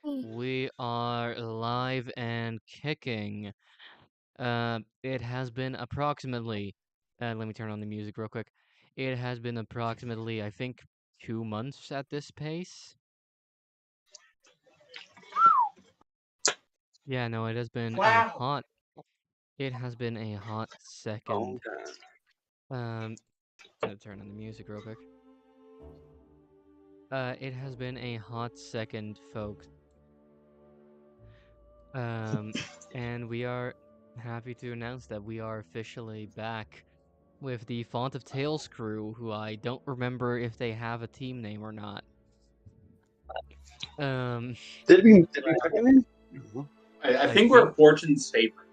We are live and kicking. It has been approximately, let me turn on the music real quick. It has been approximately, I think, 2 months at this pace. Yeah, no, it has been a hot, second. Okay. Gonna turn on the music real quick. It has been a hot second, folks. And we are happy to announce that we are officially back with the Font of Tales crew, who I don't remember if they have a team name or not. Did we pick a name? I think we're Fortune's favorite.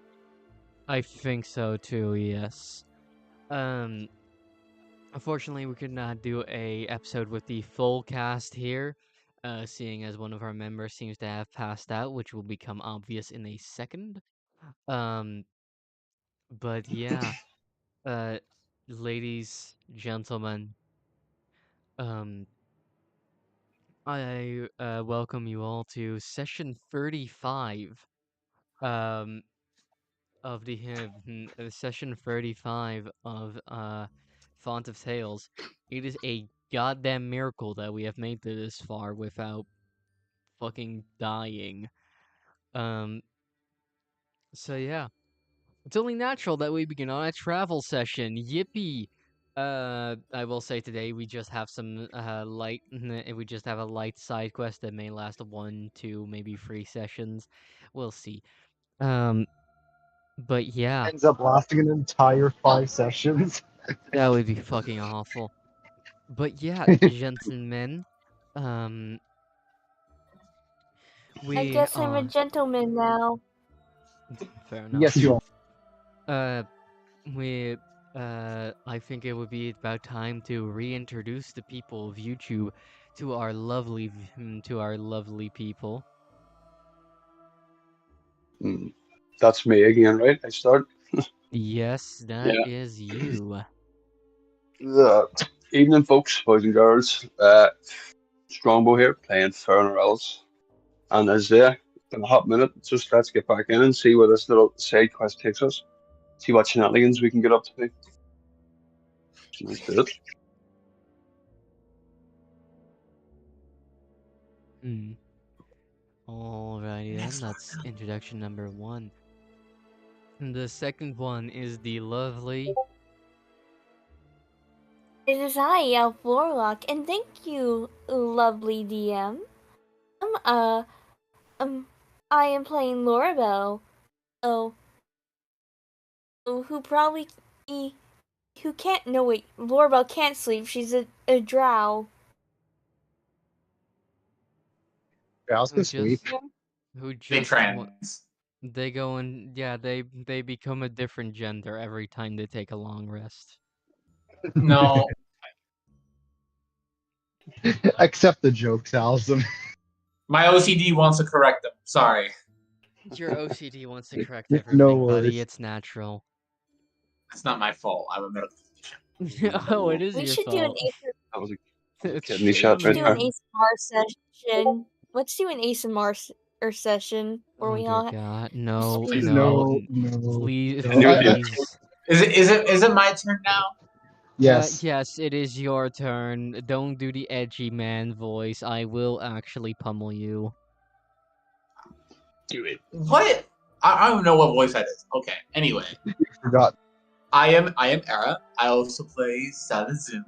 I think so too, yes. Unfortunately, we could not do a episode with the full cast here, seeing as one of our members seems to have passed out, which will become obvious in a second. But yeah, ladies, gentlemen, I welcome you all to session 35 of the session 35 of Font of Tales. It is a goddamn miracle that we have made it this far without fucking dying. So yeah, it's only natural that we begin on a travel session. Yippee! I will say today we just have some light. We just have a light side quest that may last 1, 2, maybe 3 sessions. We'll see. But yeah, Ends up lasting an entire 5 sessions. that would be fucking awful. But yeah, gentlemen, I guess I'm a gentleman now. fair enough. Yes, you are. I think it would be about time to reintroduce the people of YouTube to our lovely people. That's me again, right? I start. Yes, that is you. Evening, folks, boys and girls. Strongbow here, playing Ferran. And as in a hot minute, just let's get back in and see where this little side quest takes us. See what shenanigans we can get up to. Let's do it. Alrighty then, that's introduction number 1. The second one is the lovely... It is I, Elfwarlock, and thank you, lovely DM. I am playing Lorabelle. Who probably... Who can't... No, wait, Lorabelle can't sleep, she's a drow. Drows can sleep. Who just... They trans. They go and... Yeah, they become a different gender every time they take a long rest. No. Accept the joke, Salasim. My OCD wants to correct them. Sorry. Your OCD wants to correct everything, No buddy. worries. It's natural. It's not my fault. I'm a medical physician. Oh, it is We your should fault. do an That was a kidney shot right do there. an ASMR session. Let's do an ASMR session where we all... God, no, Please no, no. please, No. please. Is it my turn now? Yes. Yes, it is your turn. Don't do the edgy man voice. I will actually pummel you. Do it. What? I don't know what voice that is. Okay. Anyway, Forgot. I am Era. I also play Salasim.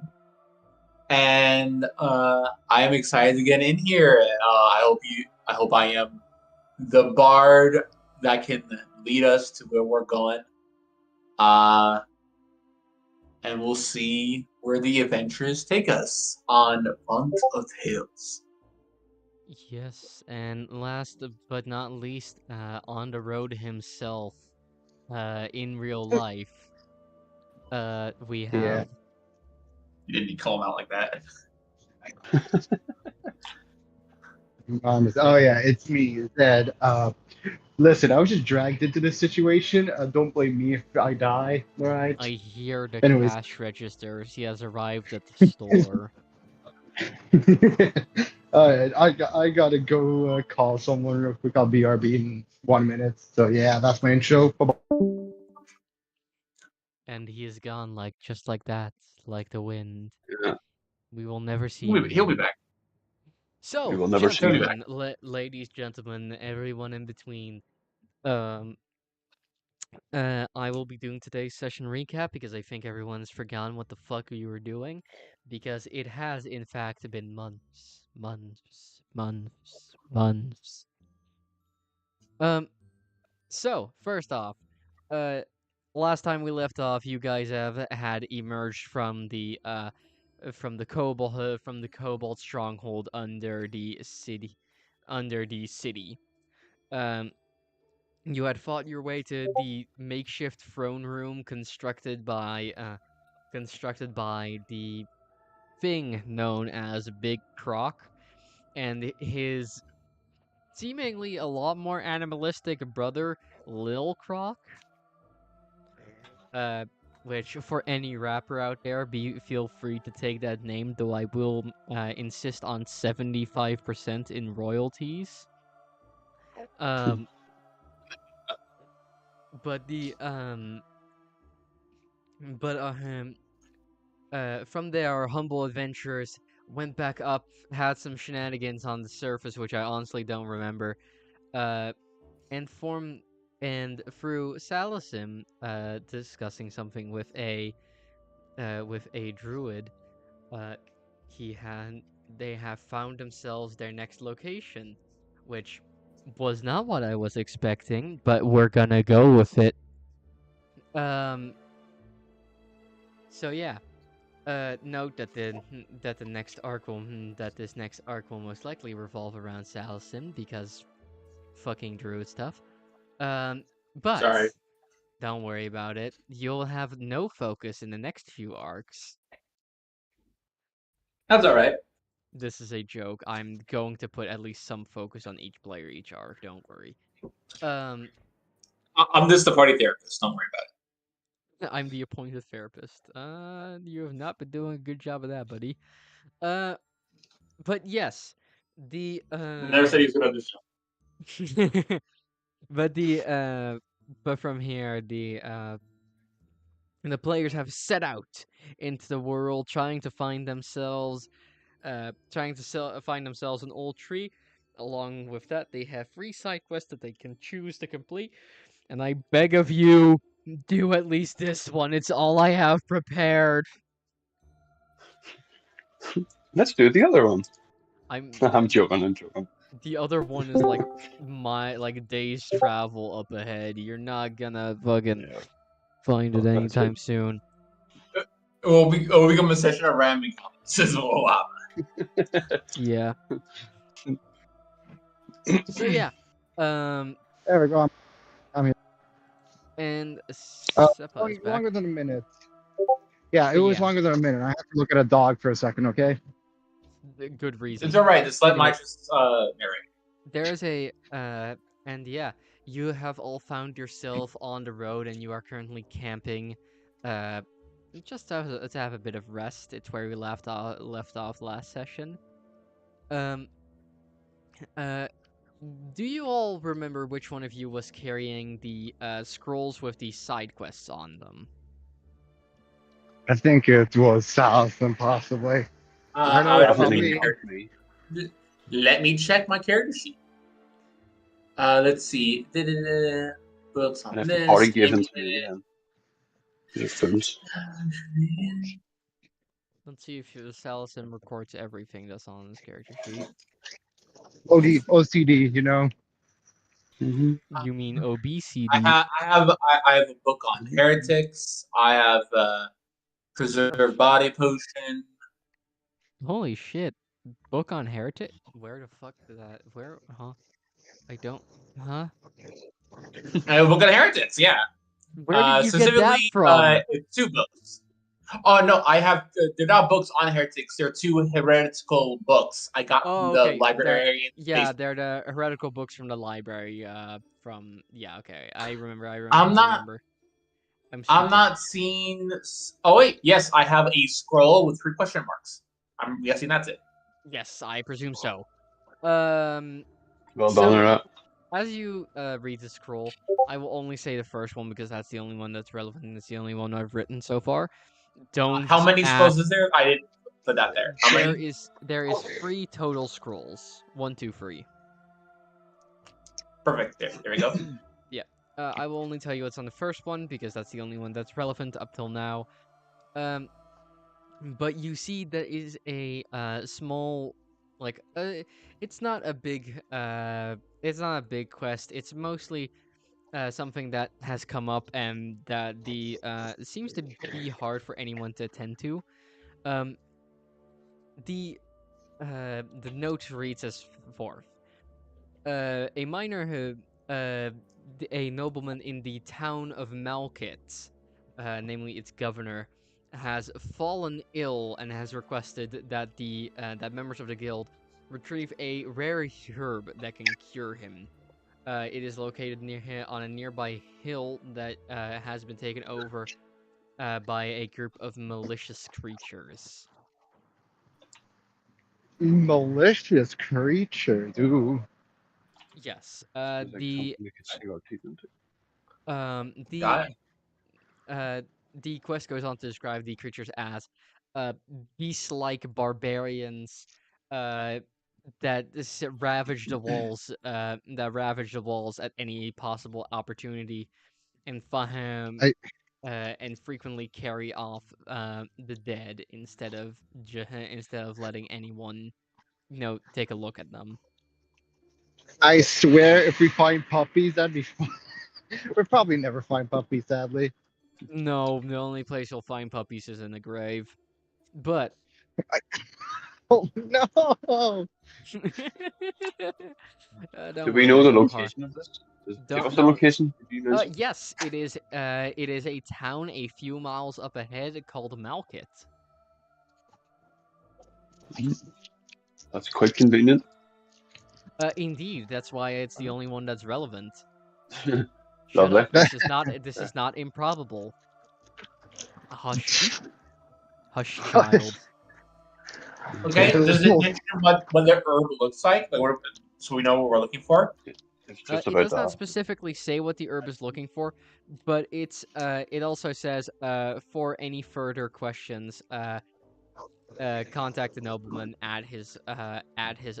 And I am excited to get in here. I hope I am the bard that can lead us to where we're going. And we'll see where the adventures take us on Font of Tales. Yes, and last but not least, on the road himself, in real life, we have... Yeah. You didn't call him out like that. Oh yeah, it's me, Zed. Listen, I was just dragged into this situation. Don't blame me if I die. All right. I hear the Anyways. cash registers. He has arrived at the store. I gotta go call someone real quick. I'll BRB in 1 minute. So yeah, that's my intro. Bye-bye. And he is gone just like that, like the wind. Yeah, We will never see him He'll be again. back. we So, will never see He'll be him. back. ladies, gentlemen, everyone in between. Um, I will be doing today's session recap because I think everyone's forgotten what the fuck we were doing, because it has in fact been months, months, months, months. Um, so first off, uh, last time we left off, you guys have had emerged from the cobalt stronghold under the city. Um, you had fought your way to the makeshift throne room constructed by the thing known as Big Croc and his seemingly a lot more animalistic brother Lil Croc. Uh, which for any rapper out there, feel free to take that name, though I will insist on 75% in royalties. Um, but the but from there, our humble adventurers went back up, had some shenanigans on the surface, which I honestly don't remember. Uh, and formed and through Salasim, discussing something with a druid, uh, he had they have found themselves their next location, which was not what I was expecting, but we're gonna go with it. Um. So yeah. Note that the next arc will that this next arc will most likely revolve around Salasim because fucking druid stuff. Um, but Sorry. don't worry about it. You'll have no focus in the next few arcs. That's all right. This is a joke. I'm going to put at least some focus on each player each arc. Don't worry. Um, I'm just the party therapist. Don't worry about it. I'm the appointed therapist. You have not been doing a good job of that, buddy. Uh, but yes, the Never said he was good on this show. but but from here the players have set out into the world trying to find themselves find themselves an old tree. Along with that, they have 3 side quests that they can choose to complete, and I beg of you, do at least this one. It's all I have prepared. Let's do the other one. I'm I'm joking. I'm joking. The other one is like my day's travel up ahead. You're not gonna fucking Yeah, find it that's it. anytime soon. It will become a session of random comments as well. Yeah. So yeah. Um There we go. I'm here. and Sepaa is Going back. longer than a minute. Yeah, it was Yeah. longer than a minute. I have to look at a dog for a second, okay? Good It's reason. all right. Just let Anyway, Mitress narrate. there's a and yeah, you have all found yourself on the road and you are currently camping uh just to have a bit of rest. It's where we left off last session. Um uh do you all remember which one of you was carrying the scrolls with the side quests on them? I think it was south and possibly. I I know would it's let me Definitely probably not me. let me check my character sheet. Let's see. Books And on if the party this. gave in to me again, your films. Let's see if Salasim records everything that's on his character sheet. OCD, you know. Mm-hmm. You mean I obesity? have I have a book on heretics. I have preserved body potion. Holy shit. Book on heretic? Where the fuck did that? Where? Huh? I don't. Huh? I have a book on heretics. Yeah. Where did you get that Specifically, from? it's 2 books. Oh no, I have. They're not books on heretics. They're 2 heretical books I got from Oh, the okay. librarian's Yeah, basement. they're the heretical books from the library. Yeah, okay. I remember. I'm not. I'm I'm stupid. not seeing. Oh wait, yes, I have a scroll with 3 question marks. I'm guessing that's it. Yes, I presume so. Well So done, Era. as you read the scroll, I will only say the first one because that's the only one that's relevant and it's the only one I've written so far. Don't How many ask. scrolls is there? I didn't put that there. How There many? is 3 total scrolls. 1, 2, 3. Perfect. There we go. Yeah. I will only tell you what's on the first one because that's the only one that's relevant up till now. But you see there is a small, like, it's not a big quest. It's mostly something that has come up and that seems to be hard for anyone to attend to. Um, the note reads as forth: a miner who, a nobleman in the town of Malkit, namely its governor, has fallen ill and has requested that that members of the guild retrieve a rare herb that can cure him. It is located near here on a nearby hill that has been taken over by a group of malicious creatures. Malicious creature, ooh. Yes. Seems like something we could sink our teeth into. Um the Got it. the quest goes on to describe the creatures as beast-like barbarians uh ravage the walls at any possible opportunity and I and frequently carry off the dead instead of letting anyone take a look at them. I swear, if we find puppies, that'd be fun. We'll probably never find puppies, sadly. No, the only place you'll find puppies is in the grave. But Oh no! Do don't we worry, know the no harm. location of this? Does it give Don't us the don't. location? Did you mention? Yes, it is. It is a town a few miles up ahead called Malkit. That's quite convenient. Indeed, that's why it's the only one that's relevant. Shut Lovely. up. This is not improbable. Hush, hush, child. Okay. Does it mention what the herb looks like? So we know what we're looking for? It's just It about does not that. specifically say what the herb is looking for, but it also says for any further questions, contact the nobleman at his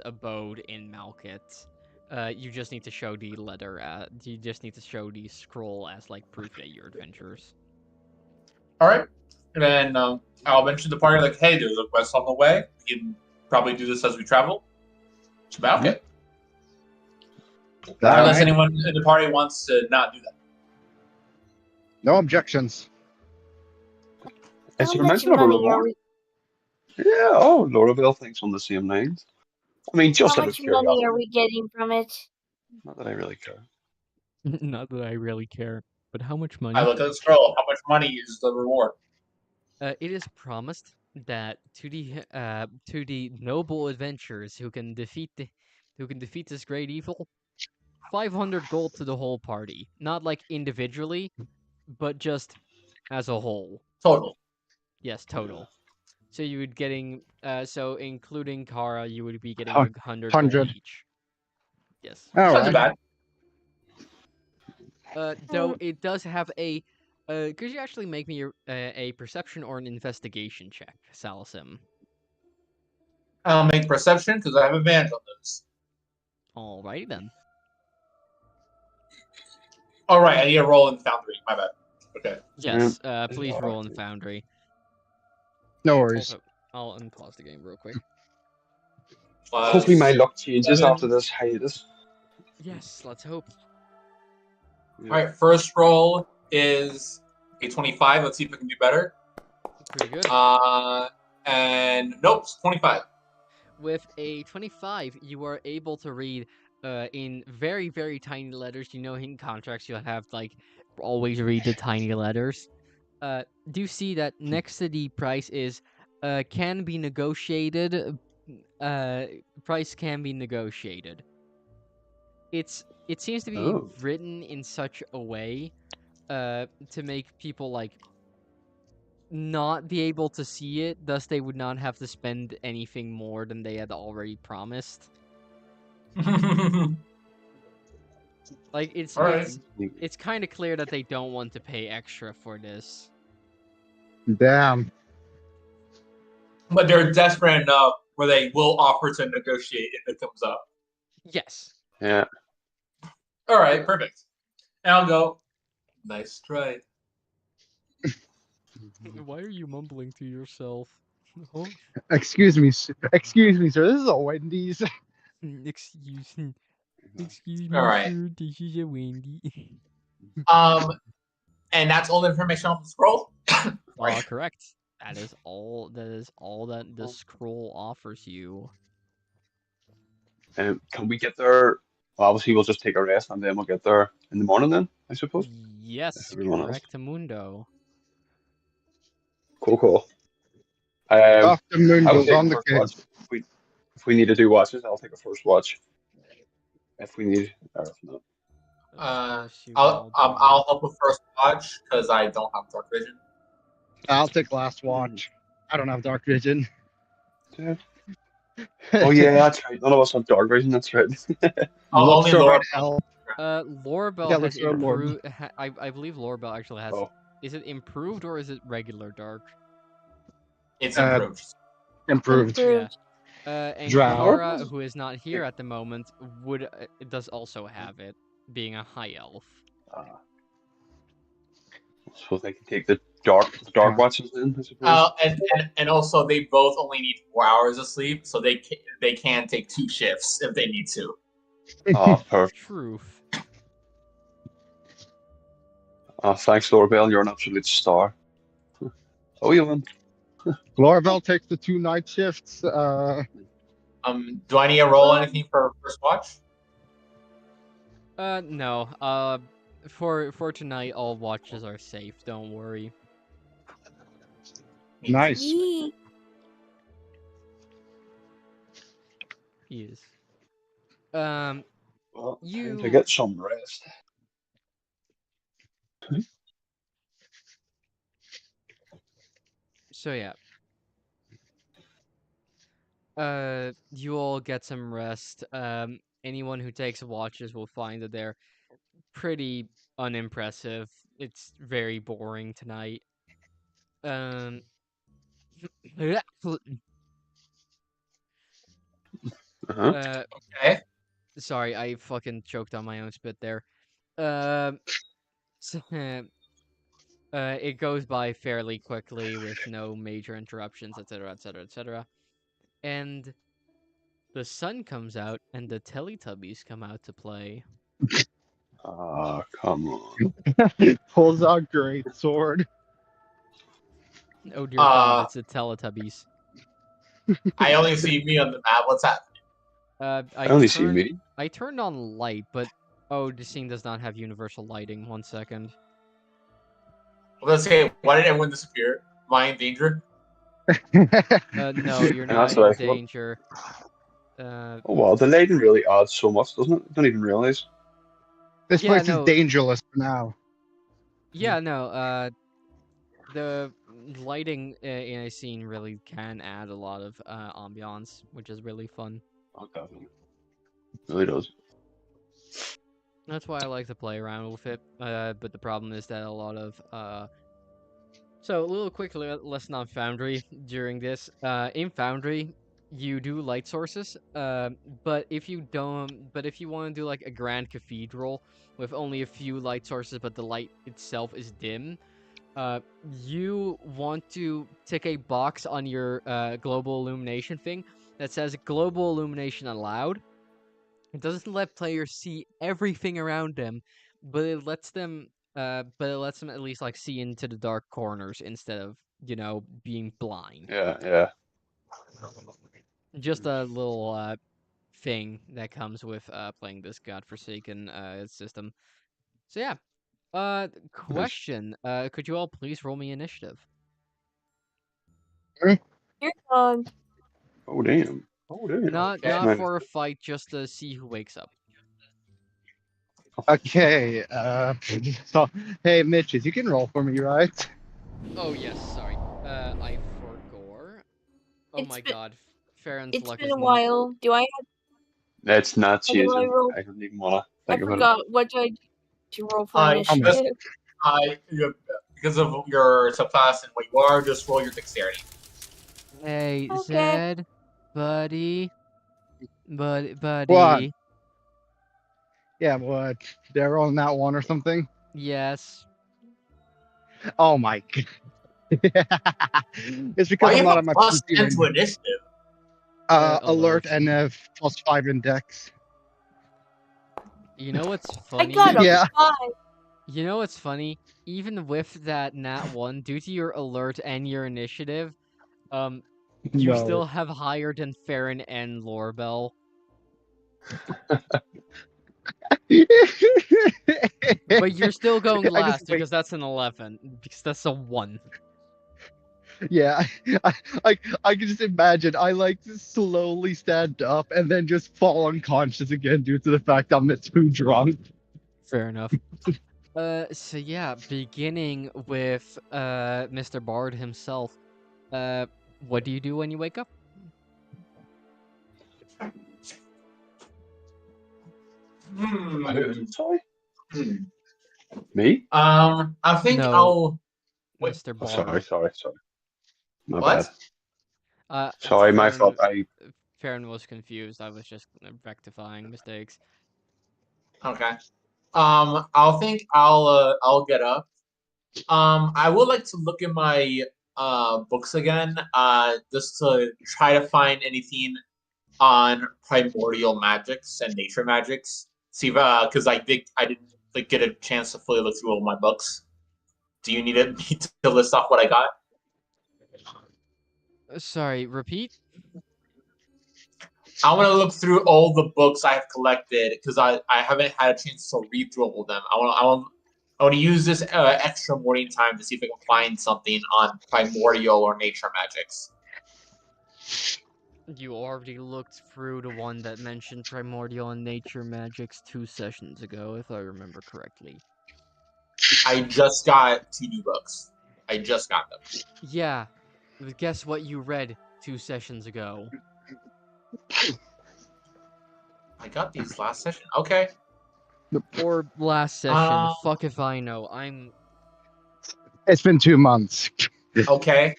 abode in Malkit. You just need to show the letter. You just need to show the scroll as like proof that you're adventurers. All right. And then I'll mention the party like, hey, there's a quest on the way. We can probably do this as we travel. It's about it. All Unless right. anyone in the party wants to not do that. No objections. Is How there much mention of a money are reward? we? Yeah, oh, Lorabelle thinks on the same lines. I mean, How just out of much money are curiosity. we getting from it? Not that I really care. Not that I really care, but how much I money? look at the scroll. How much money is the reward? It is promised that to the noble adventurers who can defeat this great evil, 500 gold to the whole party. Not like individually, but just as a whole. Total. Yes, total. So you would getting so including Kara, you would be getting Huh, 100 gold 100. each. Yes. All Not too right. bad. Though it does have a could you actually make me a perception or an investigation check, Salasim? I'll make perception because I have advantage on those. Alrighty then. All right, I need a roll in Foundry. My bad. Okay. Yes, Yeah. please roll in Foundry. No worries. Also, I'll unpause the game real quick. Hopefully my Plus luck changes 7. after this hiatus. Yes, let's hope. All right, first roll is a 25. Let's see if I can do better. Pretty good. And nope, it's 25. With a 25, you are able to read in very, very tiny letters. You know, in contracts, you'll have like always read the tiny letters. Do you see that next to the price is can be negotiated? Price can be negotiated. It seems to be Oh. written in such a way to make people like not be able to see it, thus they would not have to spend anything more than they had already promised. Like All right. it's kind of clear that they don't want to pay extra for this. Damn. But they're desperate enough where they will offer to negotiate if it comes up. Yes. Yeah. All right, perfect. And I'll go. Nice try. Why are you mumbling to yourself? Oh, Excuse me, sir. This is a Wendy's. excuse me, All right. sir. This is a Wendy. And that's all the information on the scroll. Correct. That is all that the scroll offers you. Can we get there? Well, obviously, we'll just take a rest and then we'll get there in the morning. Then I suppose. Yes, Everyone else. correctamundo. Cool. Dr. Moon I would goes take on a the first kids. watch. If we need to do watches, I'll take a first watch. If we need, or if not. I'll help with first watch because I don't have dark vision. I'll take last watch. I don't have dark vision. Yeah. Oh yeah, that's right. None of us have dark vision. That's right. Only Laura. Lorabelle Yeah, has looks so Lord. improved. I believe Lorabelle actually has. Oh. Is it improved or is it regular dark? It's improved. Improved. Yeah. And Drow. Kara, who is not here at the moment, does also have it, being a high elf. So they can take the dark watches then, I suppose. And also they both only need 4 hours of sleep, so they can take 2 shifts if they need to. Oh, perfect. Truth. Thanks, Lorabelle. You're an absolute star. Oh, you win. Lorabelle takes the 2 night shifts. Do I need to roll anything for first watch? No. For tonight, all watches are safe. Don't worry. Nice. Yee. Yes. Well, You- time to get some rest. So yeah. You all get some rest. Anyone who takes watches will find that they're pretty unimpressive. It's very boring tonight. Okay. Sorry, I fucking choked on my own spit there. It goes by fairly quickly with no major interruptions, etc., etc., etc. And the sun comes out, and the Teletubbies come out to play. Ah, come on. Pulls out great sword. Oh dear God, it's the Teletubbies. I only see me on the map. What's happening? I only see me. I turned on light, but the scene does not have universal lighting. 1 second. Let's say, why did everyone disappear? Am I in danger? No, you're And not that's what I in thought. danger. Oh wow, the lighting really adds so much, doesn't it? I don't even realize. This Yeah, place no. is dangerous for now. Yeah, no. The lighting in a scene really can add a lot of ambiance, which is really fun. Oh, definitely. It really does. That's why I like to play around with it. But the problem is that a lot of So a little quick lesson on Foundry during this. In Foundry, you do light sources. But if you want to do like a grand cathedral with only a few light sources, but the light itself is dim, you want to tick a box on your global illumination thing that says global illumination allowed. It doesn't let players see everything around them, but it lets them at least like see into the dark corners instead of, being blind. Yeah. Just a little thing that comes with playing this godforsaken system. So yeah. Question. Could you all please roll me initiative? You're gone. Oh damn. Not Okay. for a fight, just to see who wakes up. Okay. So, hey, Mitches, you can roll for me, right? Oh yes, sorry. I forgot. Oh It's my been- god, Ferran's It's luck been is a while. It's not Do I changing. roll? I don't even want to I think about it. forgot what do I to roll for I How much? initiative. because of your subclass and what you are, just roll your dexterity. Hey, Okay. Zed, buddy, What? buddy. Yeah, what? They're on that one or something? Yes. Oh my god. It's because Why I'm you not have at a my plus PC 10 right to now. initiative? Alert Alert. and a +5 index. You know what's I funny? got a Yeah. 5. You know what's funny? Even with that nat 1, due to your alert and your initiative, you No. still have higher than Ferran and Lorabelle. But you're still going I just last wait. because that's an 11. Because that's a 1. Yeah, I can just imagine. I like to slowly stand up and then just fall unconscious again due to the fact I'm too drunk. Fair enough. So yeah, beginning with Mr. Bard himself. What do you do when you wake up? Who is it? Sorry, Hmm. me? I think No, I'll. Wait, Mr. Oh, Bard. sorry. My bad. what? Sorry, my fault. Farron was confused. I was just rectifying mistakes. Okay. I'll get up. I would like to look in my books again, just to try to find anything on primordial magics and nature magics. See, because I didn't like get a chance to fully look through all my books. Do you need me to list off what I got? Sorry, repeat? I want to look through all the books I have collected because I haven't had a chance to read through all of them. I want to use this extra morning time to see if I can find something on primordial or nature magics. You already looked through the one that mentioned primordial and nature magics 2 sessions ago, if I remember correctly. I just got 2 new books. I just got them. Yeah, but guess what you read 2 sessions ago? I got these last session. Okay. Or last session, Um. fuck if I know. It's been 2 months. Okay.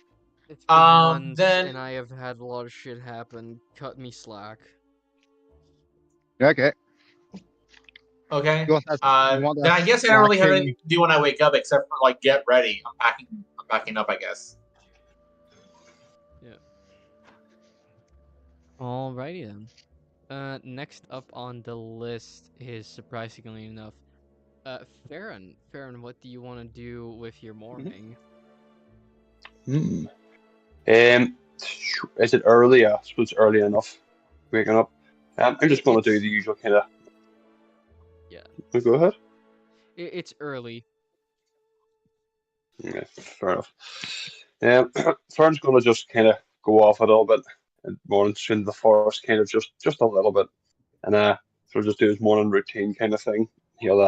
It's been months, Then. and I have had a lot of shit happen. Cut me slack. Okay. Okay. You want that? You want Then that I guess I don't really have anything slacking? to do when I wake up except for like get ready. I'm packing up, I guess. Yeah. Alrighty then. Next up on the list is, surprisingly enough, Farron. Farron, what do you want to do with your morning? Hmm. Is it early? I suppose early enough. Waking up. I'm just going to do the usual kind of. Yeah. Go ahead. It's early. Yeah, fair enough. Fern's going to just kind of go off a little bit and morning into the forest, kind of just a little bit, and sort of just do his morning routine kind of thing. He'll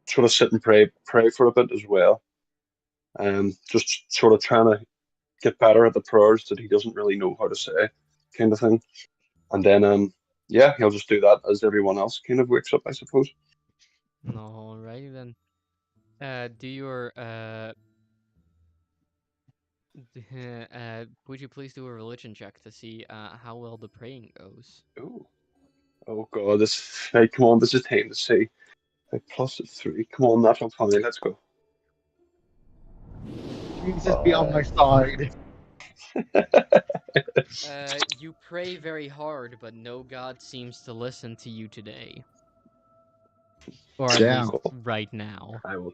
sort of sit and pray for a bit as well. Just sort of trying to get better at the prayers that he doesn't really know how to say, kind of thing. And then yeah, he'll just do that as everyone else kind of wakes up, I suppose. Alrighty then. Do your would you please do a religion check to see how well the praying goes? Oh God, this hey, come on, this is time to see. Like, +3. Come on, natural 20. Let's go. Jesus be on my side. You pray very hard, but no god seems to listen to you today. Or at Damn. least right now. I will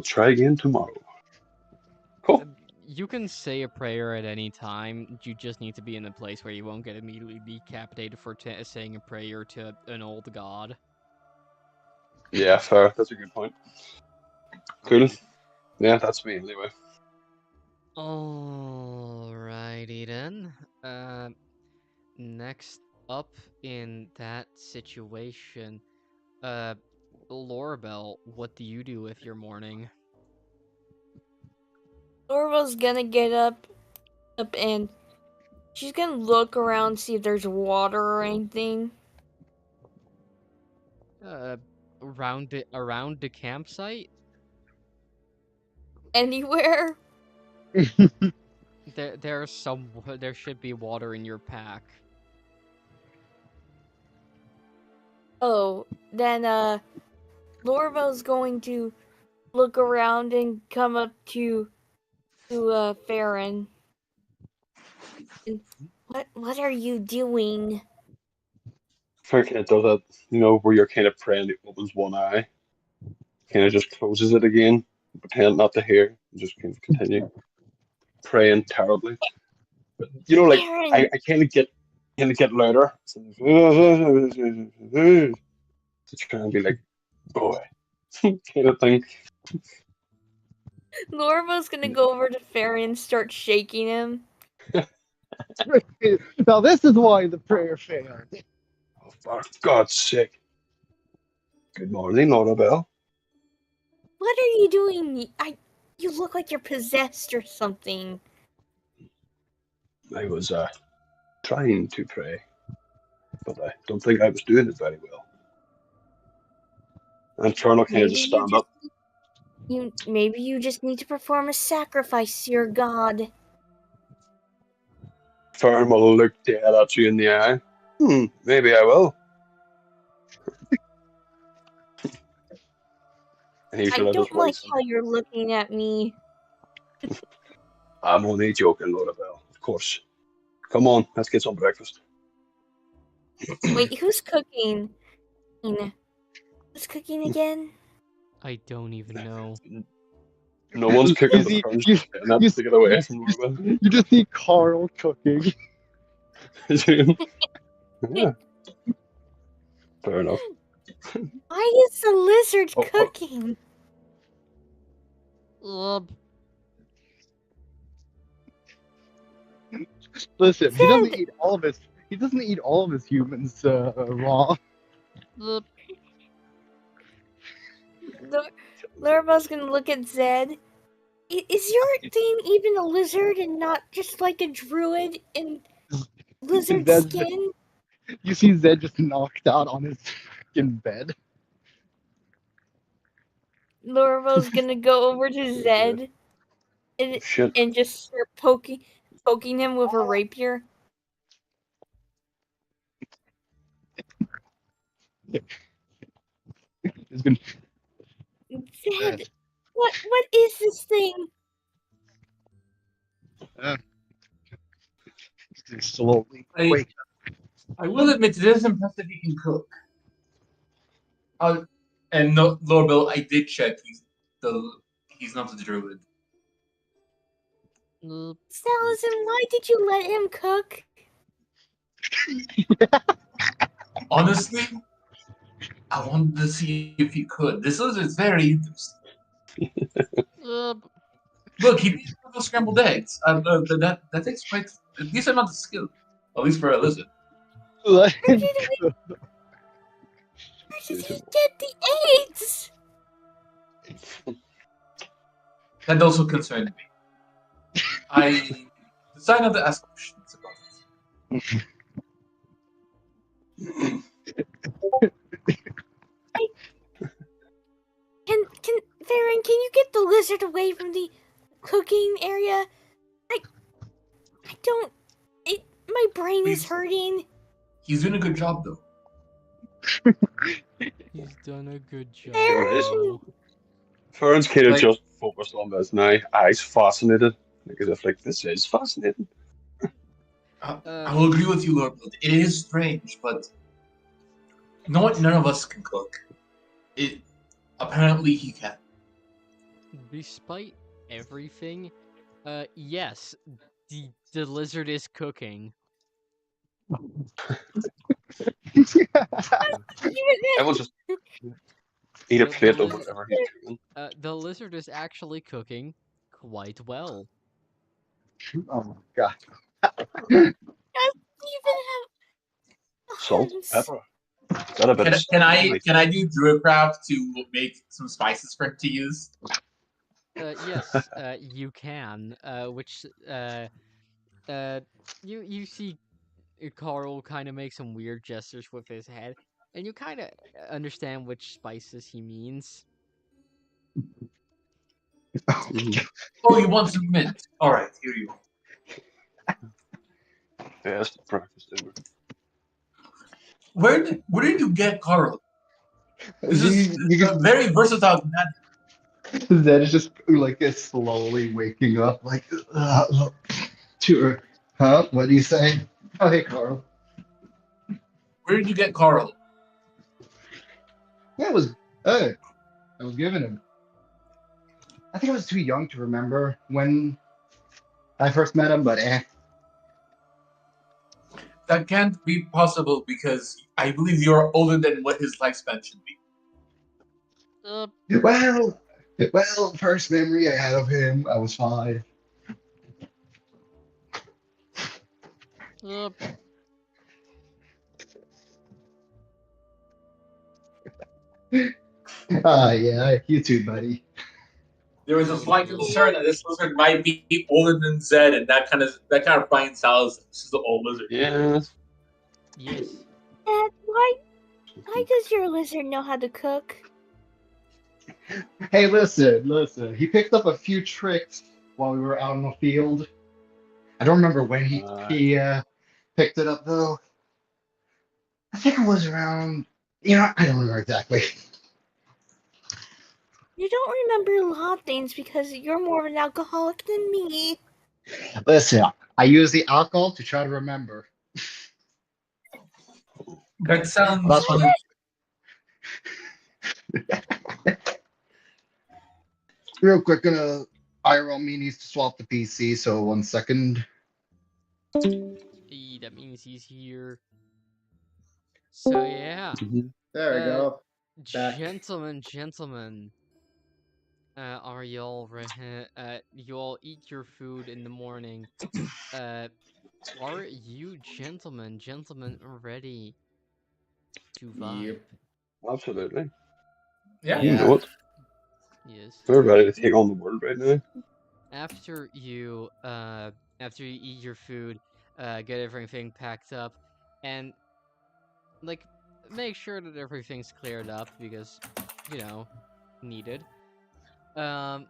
try again tomorrow. Cool. You can say a prayer at any time. You just need to be in a place where you won't get immediately decapitated for saying a prayer to an old god. Yeah, fair. That's a good point. Cool. Yeah, that's me anyway. Alrighty then. Next up in that situation, Lorabelle, what do you do with your morning? Lorabelle's gonna get up and she's gonna look around, see if there's water or anything. Around the campsite. Anywhere. There should be water in your pack. Oh, then Lorabelle's going to look around and come up to Ferran. And, what are you doing? Fair kind of does that, you know, where you're kind of praying, it opens one eye, kind of just closes it again, pretend not to hear, and just kind of continue praying terribly. But you know, like Ferran! I kind of get louder to try and be like, boy, kind of thing. Lorabelle's gonna go over to Ferran and start shaking him. Now this is why the prayer failed. Oh, for God's sake! Good morning, Lorabelle. What are you doing? You look like you're possessed or something. I was trying to pray, but I don't think I was doing it very well. And Colonel kind of just stand up. Maybe you just need to perform a sacrifice to your god. Ferran will look dead at you in the eye. Maybe I will. And he I should have just don't like voice. how you're looking at me. I'm only joking, Lorabelle. Of course. Come on, let's get some breakfast. Wait, who's cooking? Who's cooking again? I don't even know. No one's cooking, You but see- Ferran's you- just saying that to get away from Lorabelle. You just see Carl cooking. Yeah. Fair enough. Why is the lizard Oh. cooking? Listen, he doesn't eat all of his. He doesn't eat all of his humans raw. Lorabelle's gonna look at Zed. Is your thing even a lizard and not just like a druid in lizard Zed's- skin? You see Zed just knocked out on his freaking bed. Lorabelle's gonna go over to Zed Shit. and just start poking him with her rapier. He's been Zed, what is this thing? slowly. I- Wait, I will admit it is impressive he can cook. And no, Lorabelle, I did check. He's not a druid. Salasim, why did you let him cook? Honestly, I wanted to see if he could. This is very interesting. Look, he made those scrambled eggs. That takes quite a decent amount of skill, at least for a lizard. like, Where did he get the eggs? That also concerned me. I decided not to ask questions about it. Can Ferran, can you get the lizard away from the cooking area? I don't. My brain is Please. hurting. He's doing a good job, though. He's done a good job. Ferran! Ferran's kind of Like- just focused on this now. Eyes fascinated. Because if like this is fascinating. I will agree with you, Lord. It is strange, but none of us can cook. Apparently he can. Despite everything, yes, the lizard is cooking. I will just eat a plate of whatever he's cooking. The lizard is actually cooking quite well. oh my god. Does he even have Salt, hands? pepper. Got a bit of Can I spice. can I do druidcraft to make some spices for him to use? Yes, you can. Which you see Carl kind of make some weird gestures with his head, and you kind of understand which spices he means. Mhm. Oh, you want some mint? All right, here you go. Yeah, that's the breakfast dinner. Where did you get Carl? This is You a very versatile man. Zed is just like slowly waking up, like to her. Huh? What do you say? Oh, hey, Carl. Where did you get Carl? Yeah, it was. I was giving him. I think I was too young to remember when I first met him, but eh. That can't be possible because I believe you're older than what his lifespan should be. Uh, Well, first memory I had of him, I was 5. uh, Yeah, you too, buddy. There was a slight concern that this lizard might be older than Zed, and that kind of frightens Salasim. This is the old lizard. Yeah. yes. Dad, why does your lizard know how to cook? Hey, listen. He picked up a few tricks while we were out in the field. I don't remember when he Uh, he picked it up though. I think it was around. I don't remember exactly. You don't remember a lot of things because you're more of an alcoholic than me. Listen, I use the alcohol to try to remember. That sounds That's what. Real quick, gonna IRL me needs to swap the PC, so 1 second. That means he's here. So yeah. mhm. There we Uh, go. Back. gentlemen. Are y'all you all eat your food in the morning? Uh, are you gentlemen ready to vibe? Yep. Absolutely. yeah. You Yeah. know it. Yes. We're ready to take on the world right now. After you eat your food, get everything packed up, and like make sure that everything's cleared up because needed. Um,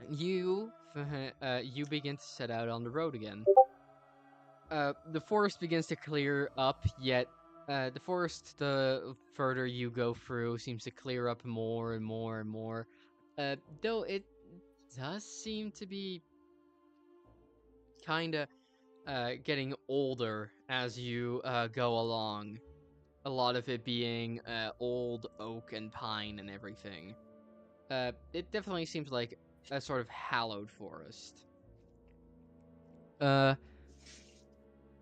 you begin to set out on the road again. The forest begins to clear up, yet the forest, the further you go through, seems to clear up more and more and more. Though it does seem to be kind of getting older as you go along. A lot of it being old oak and pine and everything. It definitely seems like a sort of hallowed forest. Uh,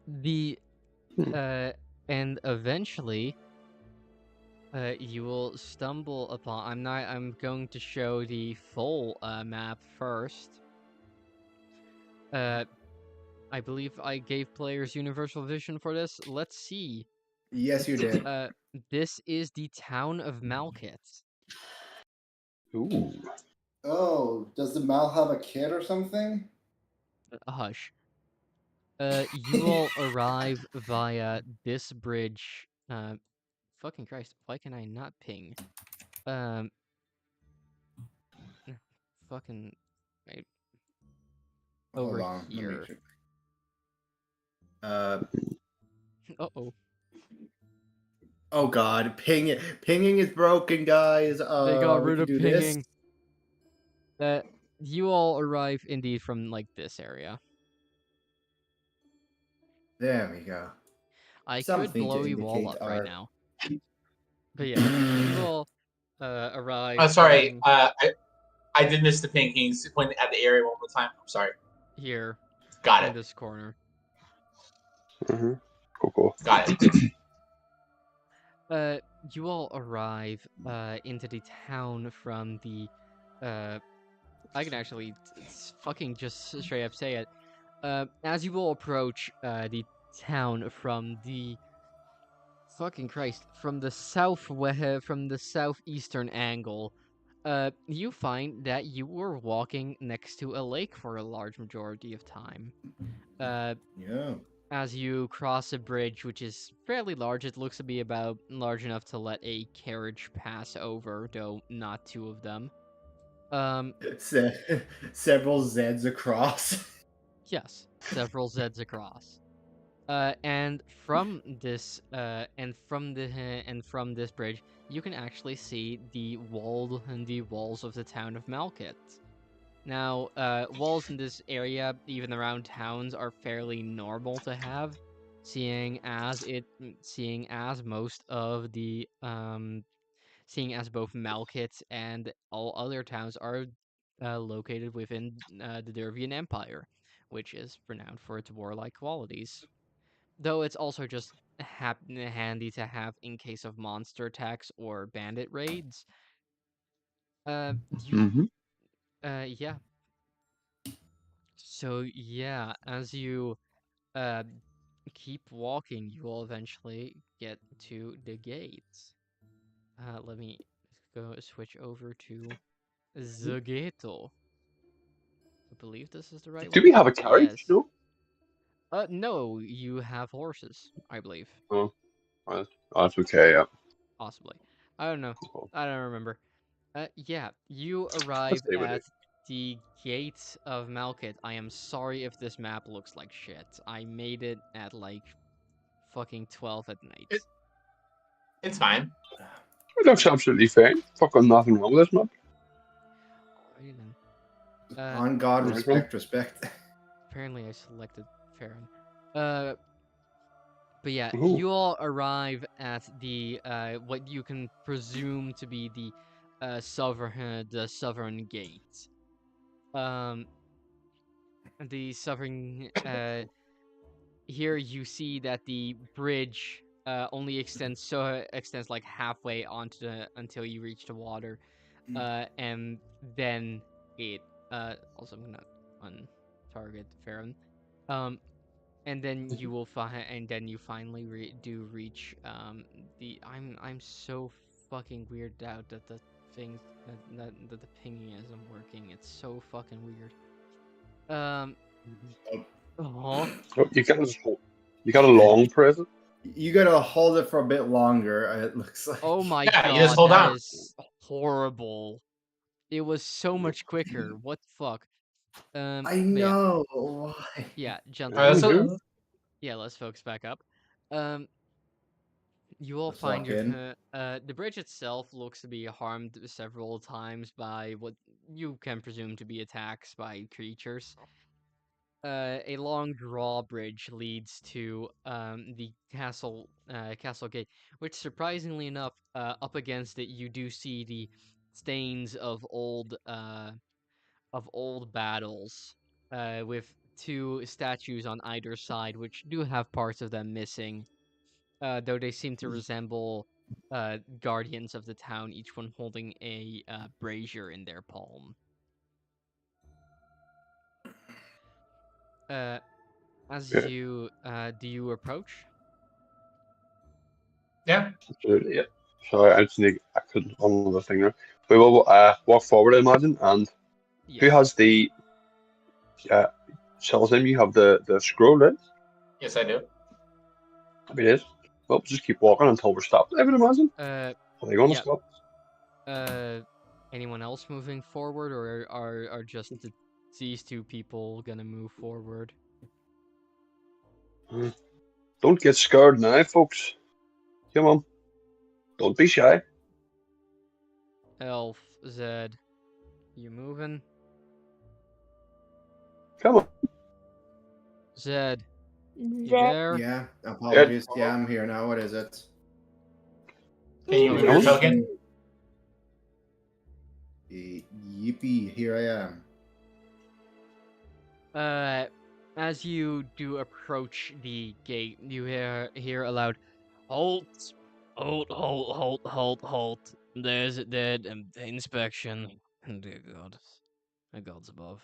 the Hmm. and eventually, you will stumble upon. I'm going to show the full map first. Uh, I believe I gave players universal vision for this. Let's see. Yes, you did. This is the town of Malkit. Ooh. Oh, does the Mal have a kid or something? Hush. You all arrive via this bridge. Fucking Christ, why can I not ping? Um, fucking right Hold over on. Let me here. check. Uh Uh-oh. oh god, pinging is broken, guys. They got We rid can of do pinging. this. You all arrive indeed from like this area. There we go. I could Something blow to you all indicate up right our now. But yeah, you all arrive Sorry. starting I did miss the ping. Can you point at the area one more time? I'm sorry. here Got in it. this corner. Mm-hmm. Cool. Got it. You all arrive into the town from the I can actually fucking just straight up say it. As you will approach the town from the fucking Christ from the southwestern angle, you find that you were walking next to a lake for a large majority of time. Yeah. As you cross a bridge, which is fairly large, it looks to be about large enough to let a carriage pass over, though not two of them. Several Zeds across. Yes, several Zeds across. And from this, and from this bridge, you can actually see the walls of the town of Malkit. Now, walls in this area, even around towns, are fairly normal to have, seeing as most of the seeing as both Malkit and all other towns are located within the Dervian Empire, which is renowned for its warlike qualities. Though it's also just handy to have in case of monster attacks or bandit raids. You, Mm-hmm. yeah. So yeah, as you uh keep walking, you will eventually get to the gates. Let me go switch over to Zageto. I believe this is the right Do one. we have a carriage? Yes. No. No, you have horses, I believe. Oh, right. Oh, that's okay. Yeah. Possibly. I don't know. Cool. I don't remember. Yeah, you Let's arrive see what at it. the gates of Malkit. I am sorry if this map looks like shit. I made it at like fucking 12 at night. It's fine. It looks absolutely fine. Fucking nothing wrong with this map. Alrighty then. On God, Nice respect. Apparently I selected Ferran. Uh, but yeah, Ooh. you all arrive at the what you can presume to be the southern gate. Um, the southern here you see that the bridge only extends like halfway onto the until you reach the water, and then it also I'm gonna untarget Farron, and then you will find and then you finally do reach the I'm so fucking weirded out that the things that the pinging isn't working. It's so fucking weird. Oh. Oh, you got a long present. You gotta hold it for a bit longer. It looks like. Oh my Yeah, you just god, hold that on. is horrible. It was so much quicker. What the fuck? I But yeah, know. Why? yeah, Alright, gentlemen. Mhm. Yeah, let's focus back up. Um, you will Let's find lock your in. the bridge itself looks to be harmed several times by what you can presume to be attacks by creatures. A long drawbridge leads to the castle gate, which surprisingly enough, up against it you do see the stains of old battles, with two statues on either side, which do have parts of them missing, though they seem to resemble guardians of the town, each one holding a brazier in their palm. Uh, Yeah, do you approach? Yeah. absolutely. Yeah. Sorry, I just need. I couldn't on another thing there. We will walk forward, I imagine. And who Yes. has the? Uh, Salasim, you have the scroll, right? Yes, I do. Happy days. Well, just keep walking until we're stopped. I would imagine. Uh, Are they going to yeah. stop? Anyone else moving forward, or are just these two people gonna move forward? Don't get scared now, folks. Come on. Don't be shy. Elf, Zed, you moving? Come on. Zed, you Zed. there? Yeah. Apologies. Yeah, I'm here now. What is it? Can you Oh, move your shit. token? Yippee! Here I am. As you do approach the gate, you hear aloud, "Halt! Halt! There's the inspection. Dear God, the gods above.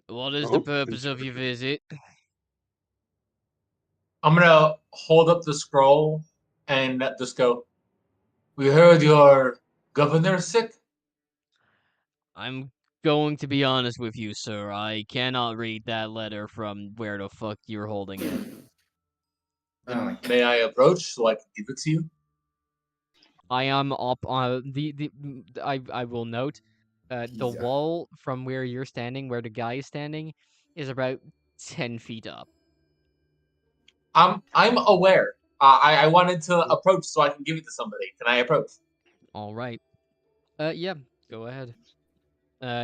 What is the Oh, purpose of your visit?" I'm gonna hold up the scroll and just go. We heard your Governor sick. I'm going to be honest with you, sir. I cannot read that letter from where the fuck you're holding it. Oh my May I approach so I can give it to you? I am up on I will note the Jesus. wall from where you're standing, where the guy is standing, is about 10 feet up. I'm aware. I wanted to approach so I can give it to somebody. Can I approach? All right. Yeah, go ahead.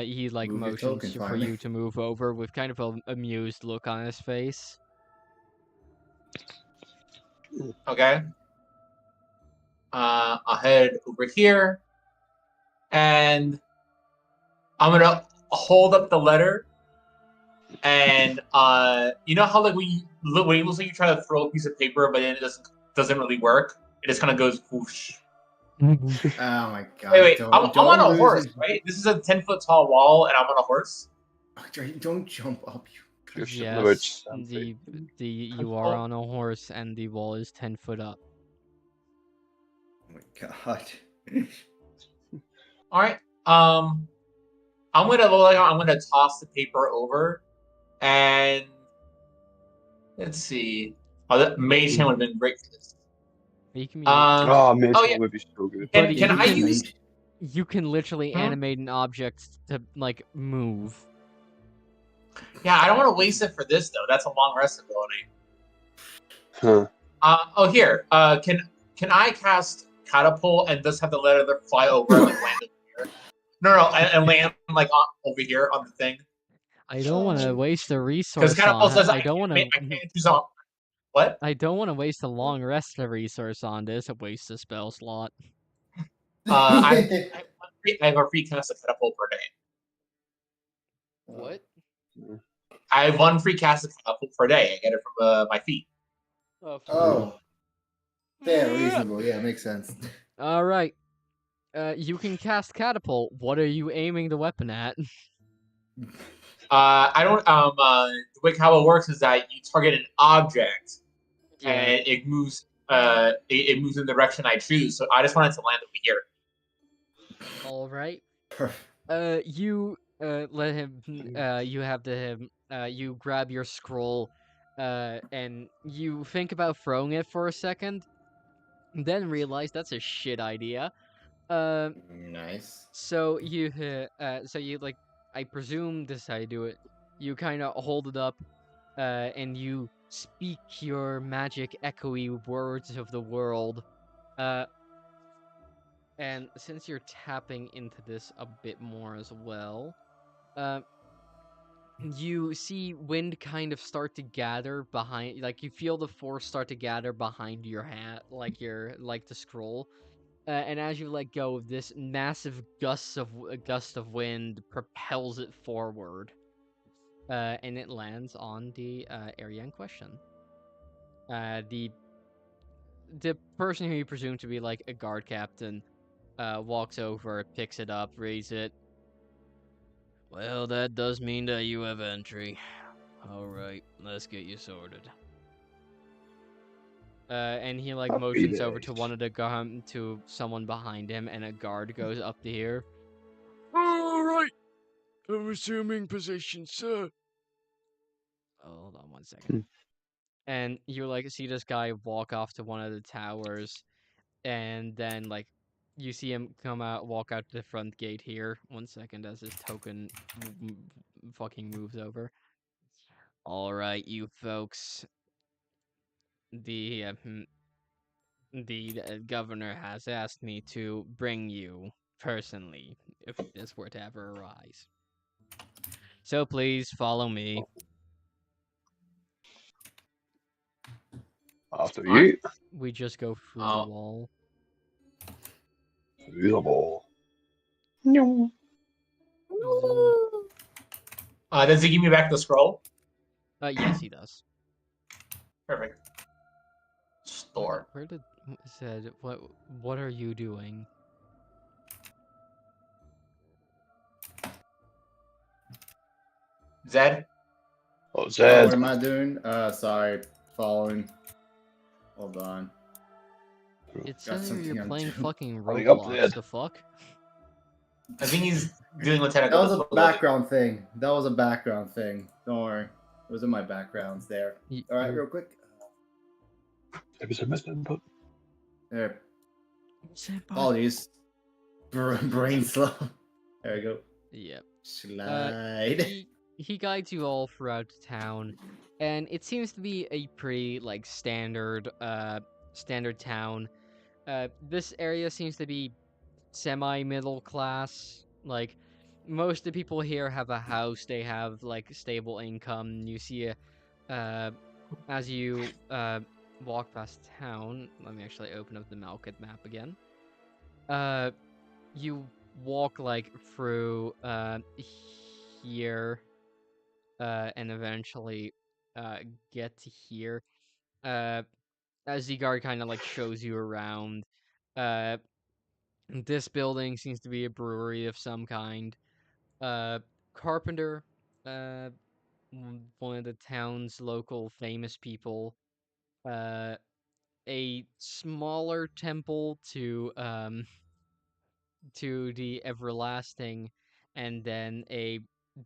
He like Move your motions token for finally. you to move over with kind of an amused look on his face. Okay. I'll head over here, and I'm gonna hold up the letter. And you know how like when you it looks like you try to throw a piece of paper, but then it doesn't really work. It just kind of goes whoosh. Oh my god. Wait. I'm Don't on a lose horse, it. right? This is a 10-foot tall wall, and I'm on a horse. Don't jump up, you. You're sitting about Yes, 7 feet. you are on a horse and the wall is 10 foot up. Oh my god. All right. I'm gonna toss the paper over, and let's see. Oh, that mage hand would have been great for this. You can Oh, Mage Oh Hand yeah. would be so good. But Can I use? you can literally Hmm? animate an object to like move. Yeah, I don't want to waste it for this though. That's a long rest ability. Huh. Oh here. Can I cast catapult and just have the letter fly over and like land over here? No, and land like over here on the thing. I don't want to Oh. waste a Because resource catapult on. says I don't want I to. can't choose on what? I don't want to waste a long rest resource on this. A waste of spell slot. I have a free cast of catapult per day. What? I have one free cast of catapult per day. I get it from my feet. Oh. Yeah, reasonable. Yeah, makes sense. All right. You can cast catapult. What are you aiming the weapon at? I don't. The way how it works is that you target an object, Yeah. and it moves. It moves in the direction I choose. So I just wanted to land over here. All right. Perfect. You let him. You have to him. You grab your scroll, and you think about throwing it for a second, then realize that's a shit idea. Nice. So you like, I presume this is how you do it. You kind of hold it up, and you speak your magic echoey words of the world. And since you're tapping into this a bit more as well, you see wind kind of start to gather behind, like you feel the force start to gather behind your hat, like the scroll. And as you let go, this massive gust of wind propels it forward, and it lands on the area in question. The person who you presume to be like a guard captain walks over, picks it up, reads it. Well, that does mean that you have entry. All right, let's get you sorted. And he like Happy motions over to days. one of the to someone behind him, and a guard goes up to here. All right, I'm assuming position, sir. Hold on one second. And you like see this guy walk off to one of the towers, and then like you see him walk out to the front gate here. 1 second, as his token fucking moves over. All right, you folks. The governor has asked me to bring you personally, if this were to ever arise. So please follow me. After you. We just go through the Oh. wall. Through the wall. Ooh. Does he give me back the scroll? Yes, he does. Perfect. Store. Where did said what are you doing? Zed. Oh, Oh, Zed. what am I doing? Sorry, following. Hold on. It Got says here you're something on playing too. fucking Running up there. Roblox. The fuck? I think he's dealing with That technical was a difficulty. background thing. That was a background thing. Don't worry. Those are my backgrounds there. All right, You're- real quick. It was a missed input. There. Senpai. Apologies. Brain slow. There we go. Yep. Slide. He guides you all throughout the town, and it seems to be a pretty like standard town. This area seems to be semi-middle class. Like most of the people here have a house, they have like stable income. You see as you walk past town. Let me actually open up the Malkit map again. You walk like through here and eventually get to here. As the guard kind of like shows you around. Uh, this building seems to be a brewery of some kind. Carpenter, uh, one of the town's local famous people. A smaller temple to the everlasting, and then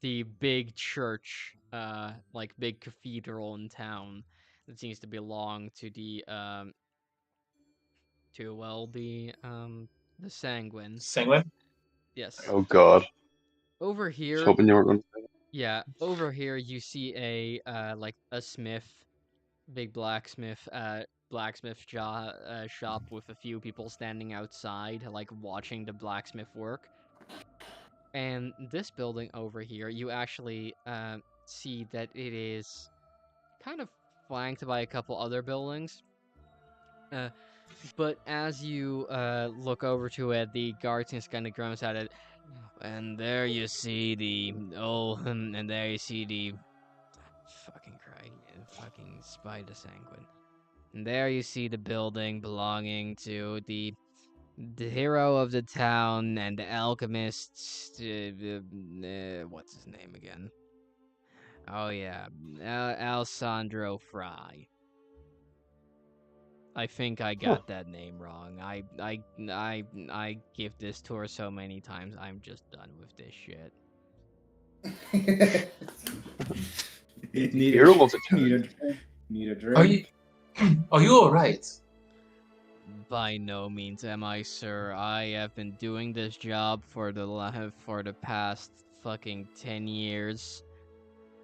the big church, like big cathedral in town that seems to belong to the Sanguine. Sanguine? Yes. Oh god. Over I was here, hoping you were going to. yeah, over here you see like a smith, big blacksmith shop with a few people standing outside, like watching the blacksmith work. And this building over here, you actually see that it is kind of flanked by a couple other buildings. But as you look over to it, the guardian kind of grunts at it. And there you see and there you see the fucking cry, fucking spider sanguine. And there you see the building belonging to the hero of the town and the alchemist. What's his name again? Oh yeah, Alessandro Fry. I think I got that name wrong. I give this tour so many times. I'm just done with this shit. Hero of the town. Need a Are drink. are you alright? By no means am I, sir. I have been doing this job for the past fucking 10 years,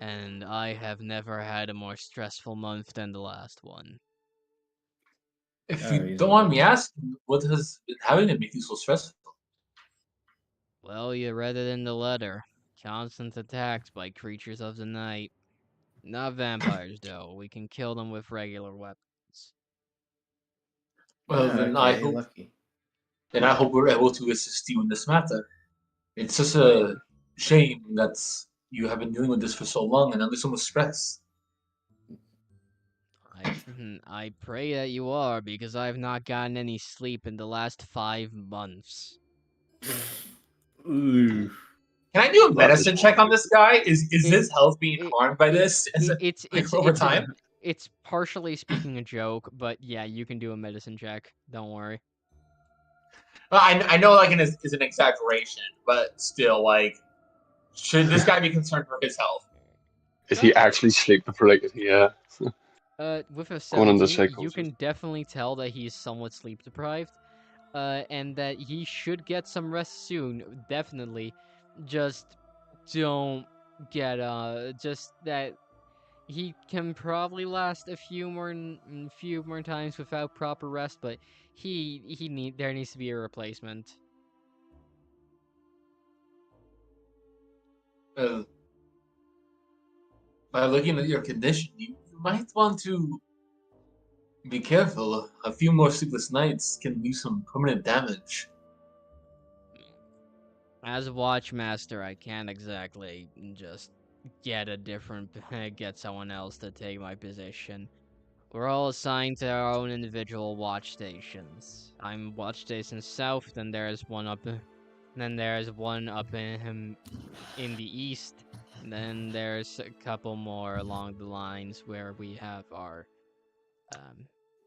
and I have never had a more stressful month than the last one. If Oh, you he's don't a mind bit- me asking, what has been having to make you so stressful? Well, you read it in the letter. Constant attacks by creatures of the night. Not vampires, though. We can kill them with regular weapons. Well, okay, lucky. then I hope we're able to assist you in this matter. It's just a shame that you have been dealing with this for so long and under so much stress. I pray that you are, because I've not gotten any sleep in the last 5 months. Ooh. Can I do a That medicine is check on this guy? Is It- his health being it- harmed by this? Over time? It's partially speaking a joke, but yeah, you can do a medicine check. Don't worry. Well, I know like is an exaggeration, but still, like, should this guy be concerned for his health? Is he actually sleep deprived? Yeah. With a Going into 17, you psychosis. can definitely tell that he's somewhat sleep deprived. And that he should get some rest soon, definitely. Just don't get just that he can probably last a few more times without proper rest, but there needs to be a replacement. Uh, by looking at your condition, you might want to be careful. A few more sleepless nights can do some permanent damage. As a watchmaster, I can't exactly just get get someone else to take my position. We're all assigned to our own individual watch stations. I'm watch station south, then there's one up in the east, and then there's a couple more along the lines where we have our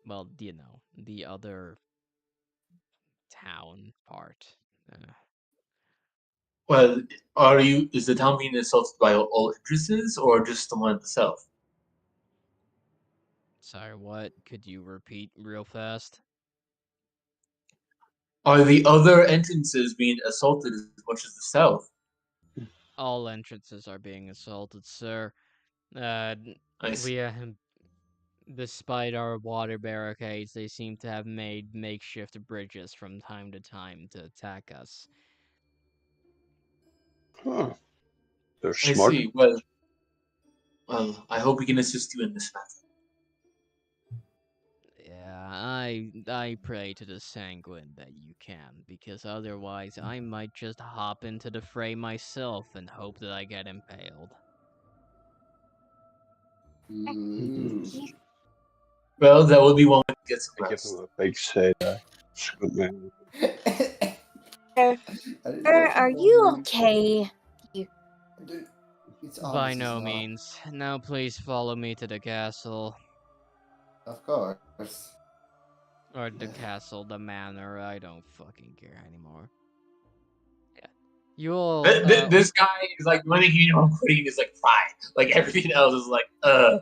well, the other town part. Well, is the town being assaulted by all entrances or just the one itself? Sorry, what? Could you repeat real fast? Are the other entrances being assaulted as much as the south? All entrances are being assaulted, sir. Uh, I see. we despite our water barricades, they seem to have made makeshift bridges from time to time to attack us. Huh. They're I smart. see. Well, I hope we can assist you in this matter. Yeah, I pray to the sanguine that you can, because otherwise I might just hop into the fray myself and hope that I get impaled. Ooh. Well, that would be one way to get some I give him rest. a big side eye. Squint man. Sir, I didn't sir, know are what you that okay? means. It's By obvious no he's not. means. Now please follow me to the castle. Of course. Or the castle, the manor, I don't fucking care anymore. Yeah. You'll, This guy is like, the only thing you know I'm quitting is like pride. Like everything else is like,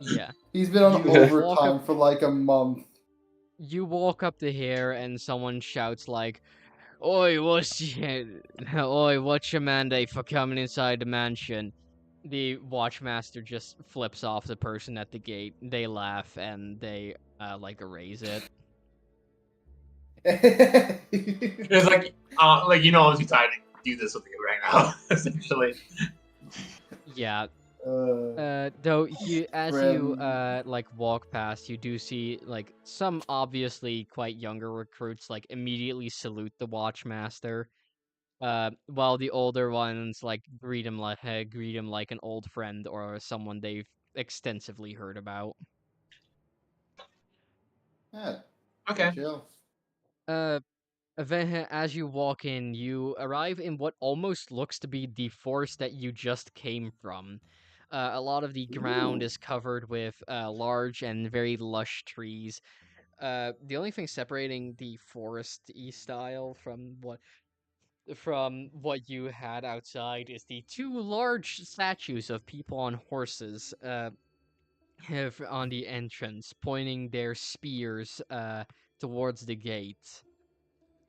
yeah. He's been on You walk overtime up- for like a month. You walk up the here and someone shouts like, Oi, what's your mandate for coming inside the mansion? The watchmaster just flips off the person at the gate. They laugh and they, like, erase it. it's like you know I'm too tired to do this with you right now. Essentially. Yeah. Uh, Though as you Grim. like walk past, you do see like some obviously quite younger recruits like immediately salute the watchmaster. While the older ones like greet him like an old friend or someone they've extensively heard about. yeah, Okay. chill. Uh, as you walk in, you arrive in what almost looks to be the forest that you just came from. A lot of the ground Ooh. is covered with large and very lush trees. The only thing separating the forest-y style from what you had outside is the two large statues of people on horses have on the entrance, pointing their spears towards the gate.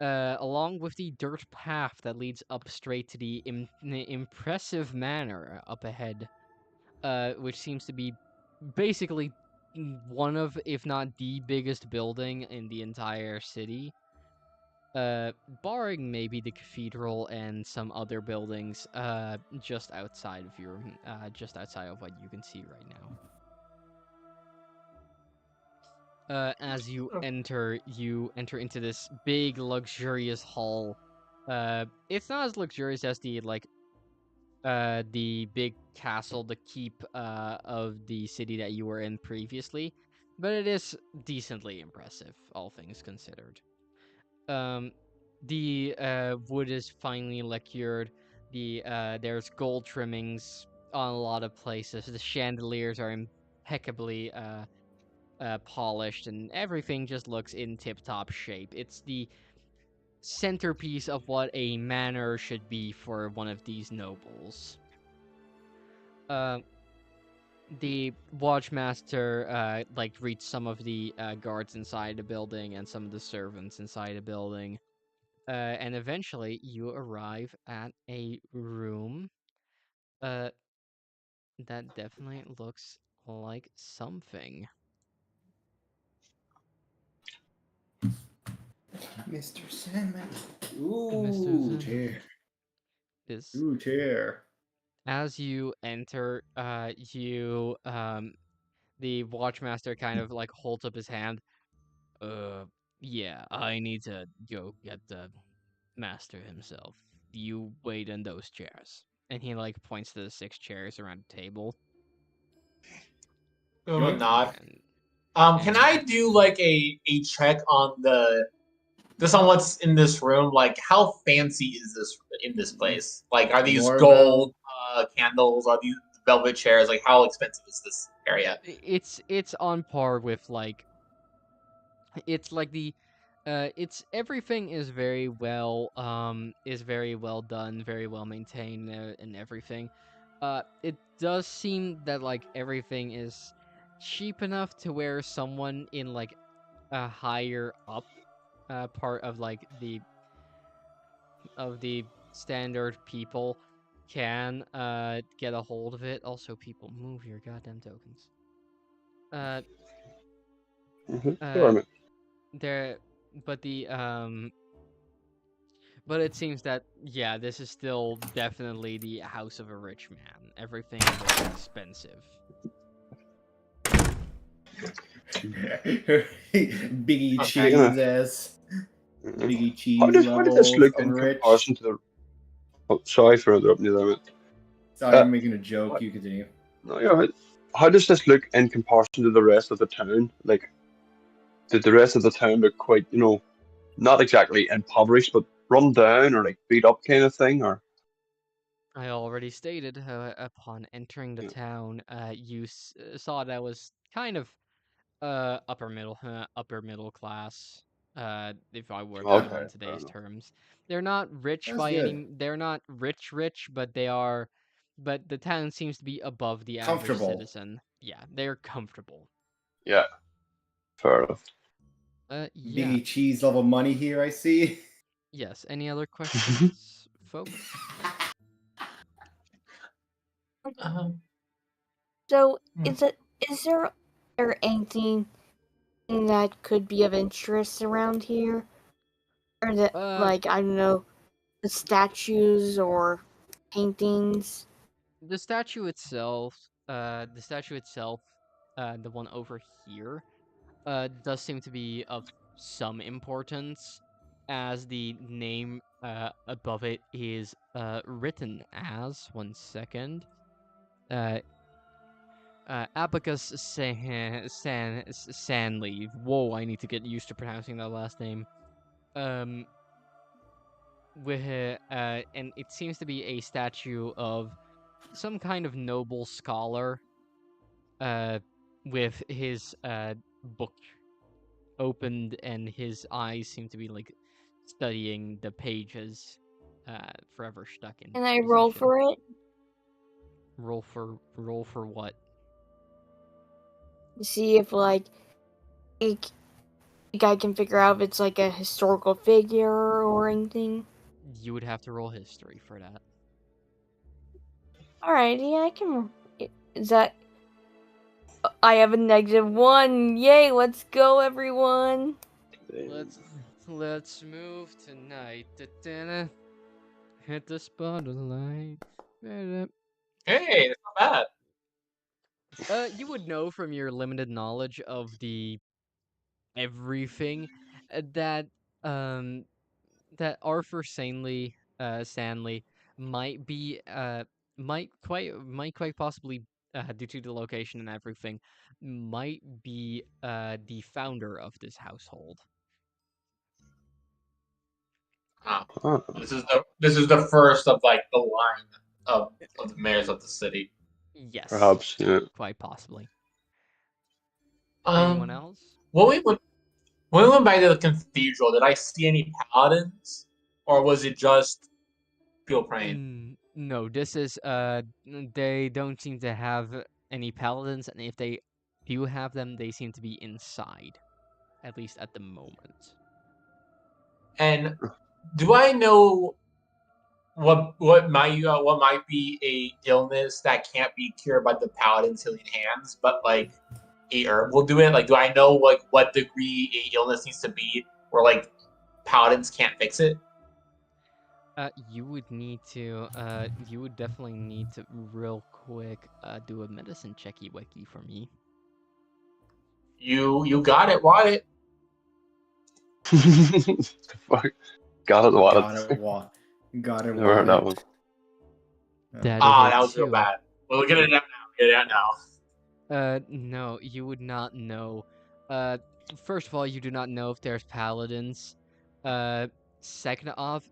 Along with the dirt path that leads up straight to the impressive manor up ahead, which seems to be basically one of, if not the biggest building in the entire city. Barring maybe the cathedral and some other buildings, just outside of just outside of what you can see right now. As you enter into this big, luxurious hall. It's not as luxurious as the big castle, the keep, of the city that you were in previously, but it is decently impressive, all things considered. Um, the wood is finely lacquered. There's gold trimmings on a lot of places. The chandeliers are impeccably polished, and everything just looks in tip-top shape. It's the centerpiece of what a manor should be for one of these nobles. Uh, the watchmaster like greets some of the guards inside the building and some of the servants inside the building. And eventually you arrive at a room uh, that definitely looks like something. Mr. Sandman. Mr. Ooh, Zen chair. is Ooh, chair. as you enter, the watchmaster kind of like holds up his hand. Yeah, I need to go get the master himself. You wait in those chairs. And he like points to the 6 chairs around the table. Oh, Yoink. not. And Can and I do like a check on just on what's in this room? Like, how fancy is this in this place? Like, are these Lorabelle. gold candles? Are these velvet chairs? Like, how expensive is this area? it's on par with like it's like It's everything is very well done, very well maintained, and everything. It does seem that like everything is cheap enough to where someone in like a higher up part of like the standard people can get a hold of it. Also, people, move your goddamn tokens. Uh, Sure, uh, mate. there, but but it seems that yeah, this is still definitely the house of a rich man. Everything looks expensive. Biggie I'm taking cheese a. as Mhm. Biggie How cheese does this levels look of in rich. comparison to the? Oh, sorry for interrupting you there, mate. Sorry, Uh, I'm making a joke. how- You continue. no, you're right. How does this look in comparison to the rest of the town? Like, did the rest of the town look quite, not exactly impoverished, but run down or like beat up kind of thing? Or I already stated upon entering the yeah. town, you saw that was kind of upper middle class. If I were to put it Okay, in fair today's enough. terms, they're not rich That's by good. any. They're not rich, but they are. But the town seems to be above the average Comfortable. citizen. Yeah, they're comfortable. Yeah, fair enough. Yeah. Biggie cheese level money here, I see. Yes. Any other questions, folks? Um, So, hmm. is there anything that could be of interest around here, or that Uh, like I don't know, the statues or paintings? the statue itself. The one over here, does seem to be of some importance, as the name above it is written as 1 second. Uh, Abacus Sanley. Whoa, I need to get used to pronouncing that last name. Um, and it seems to be a statue of some kind of noble scholar. Uh, with his book opened and his eyes seem to be like studying the pages, forever stuck in Can I roll position. for it Roll for what? to see if it, I can figure out if it's like a historical figure or anything? You would have to roll history for that. Alright, yeah, I can. Is that? I have a -1. Yay! Let's go, everyone. Let's move tonight. Hit the spotlight. Hey, that's not bad. You would know from your limited knowledge of the everything, that um Arthur Sanley might be might quite possibly, due to the location and everything, might be the founder of this household. Ah, Ah, this is the first of like the line of the mayors of the city. Yes, perhaps, yeah. quite possibly. Anyone Um, else? when we went back to the cathedral, did I see any paladins, or was it just people praying? No, this is they don't seem to have any paladins, and if they do have them, they seem to be inside, at least at the moment. And do I know what might be a illness that can't be cured by the paladin's healing hands, but like a herb will do it? Like, do I know like what degree a illness needs to be where like paladins can't fix it? You would definitely need to real quick do a medicine checky wicky for me. You got it, Wyatt. Fuck. Got it, what? Got it, what? Got it, Never heard that what? one. That is Ah, a that was real 2. bad. Well, look at it now. Get it out now. No, you would not know. Uh, First of all, you do not know if there's paladins. Uh, Second off,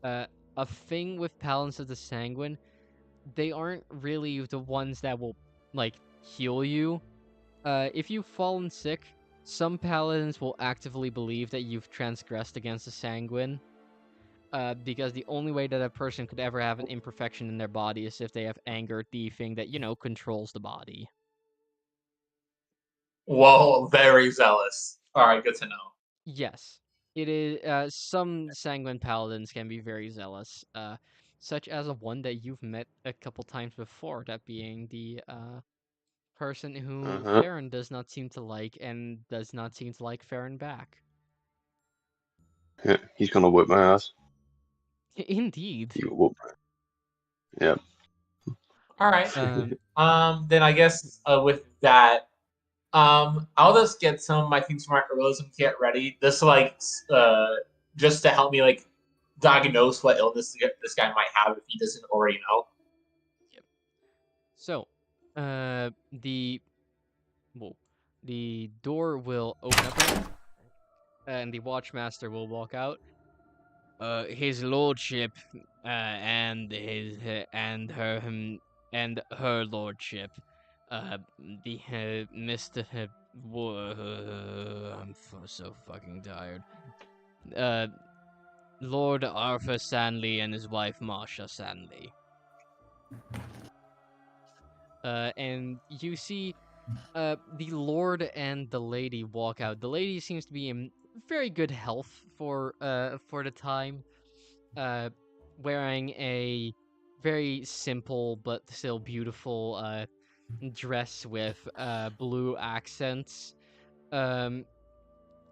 uh, a thing with paladins of the sanguine, they aren't really the ones that will like heal you. If you've fallen sick, Some paladins will actively believe that you've transgressed against the sanguine, because the only way that a person could ever have an imperfection in their body is if they have anger, the thing that, controls the body. Whoa, very zealous. All right, good to know. Yes, it is. Some sanguine paladins can be very zealous, such as a one that you've met a couple times before, that being the person who Uh-huh. Ferran does not seem to like and does not seem to like Ferran back. Yeah, he's gonna whip my ass. Indeed. You whoop. Yeah. All right. Um, Then I guess with that, I'll just get some of my things from my heroism kit ready. Just to help me diagnose what illness this guy might have if he doesn't already know. so, the well, the door will open up again, and the watchmaster will walk out. His lordship, and her lordship, the Mister. I'm so fucking tired. Uh, Lord Arthur Sanley and his wife Marsha Sanley. And you see, the Lord and the lady walk out. The lady seems to be in very good health for the time. Wearing a very simple but still beautiful dress with blue accents, um,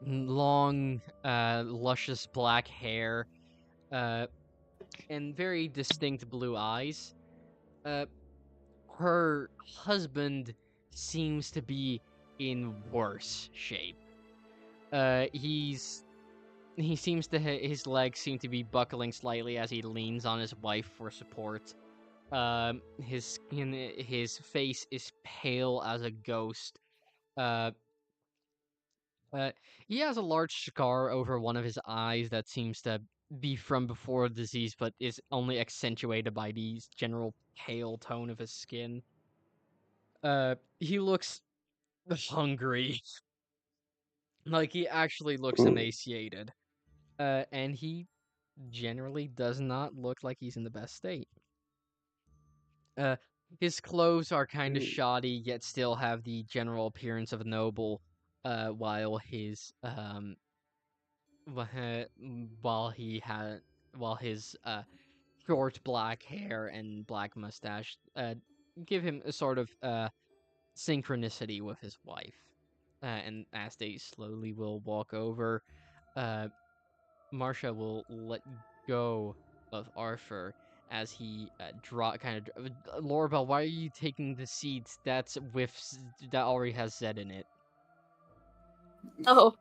long, luscious black hair, uh, and very distinct blue eyes. Uh, Her husband seems to be in worse shape. He seems to his legs seem to be buckling slightly as he leans on his wife for support. His face is pale as a ghost. Uh, uh, he has a large scar over one of his eyes that seems to be from before the disease, but is only accentuated by the general pale tone of his skin. He looks hungry, like he actually looks Mm. emaciated. And he generally does not look like he's in the best state. Uh, his clothes are kind of shoddy, yet still have the general appearance of a noble. While his while he had while his short black hair and black mustache give him a sort of synchronicity with his wife. And as they slowly will walk over, uh, Marsha will let go of Arthur as he Lorabelle, why are you taking the seat that already has Z in it? Oh,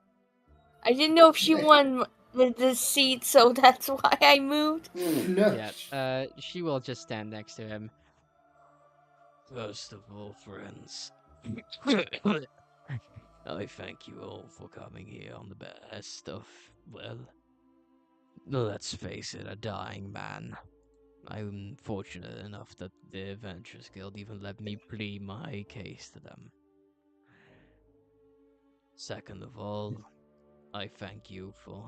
I didn't know if she won the seat, so that's why I moved. No. Yeah, she will just stand next to him. First of all, friends, I thank you all for coming here on the behest of, well, let's face it, a dying man. I'm fortunate enough that the Adventurers Guild even let me plead my case to them. Second of all, I thank you for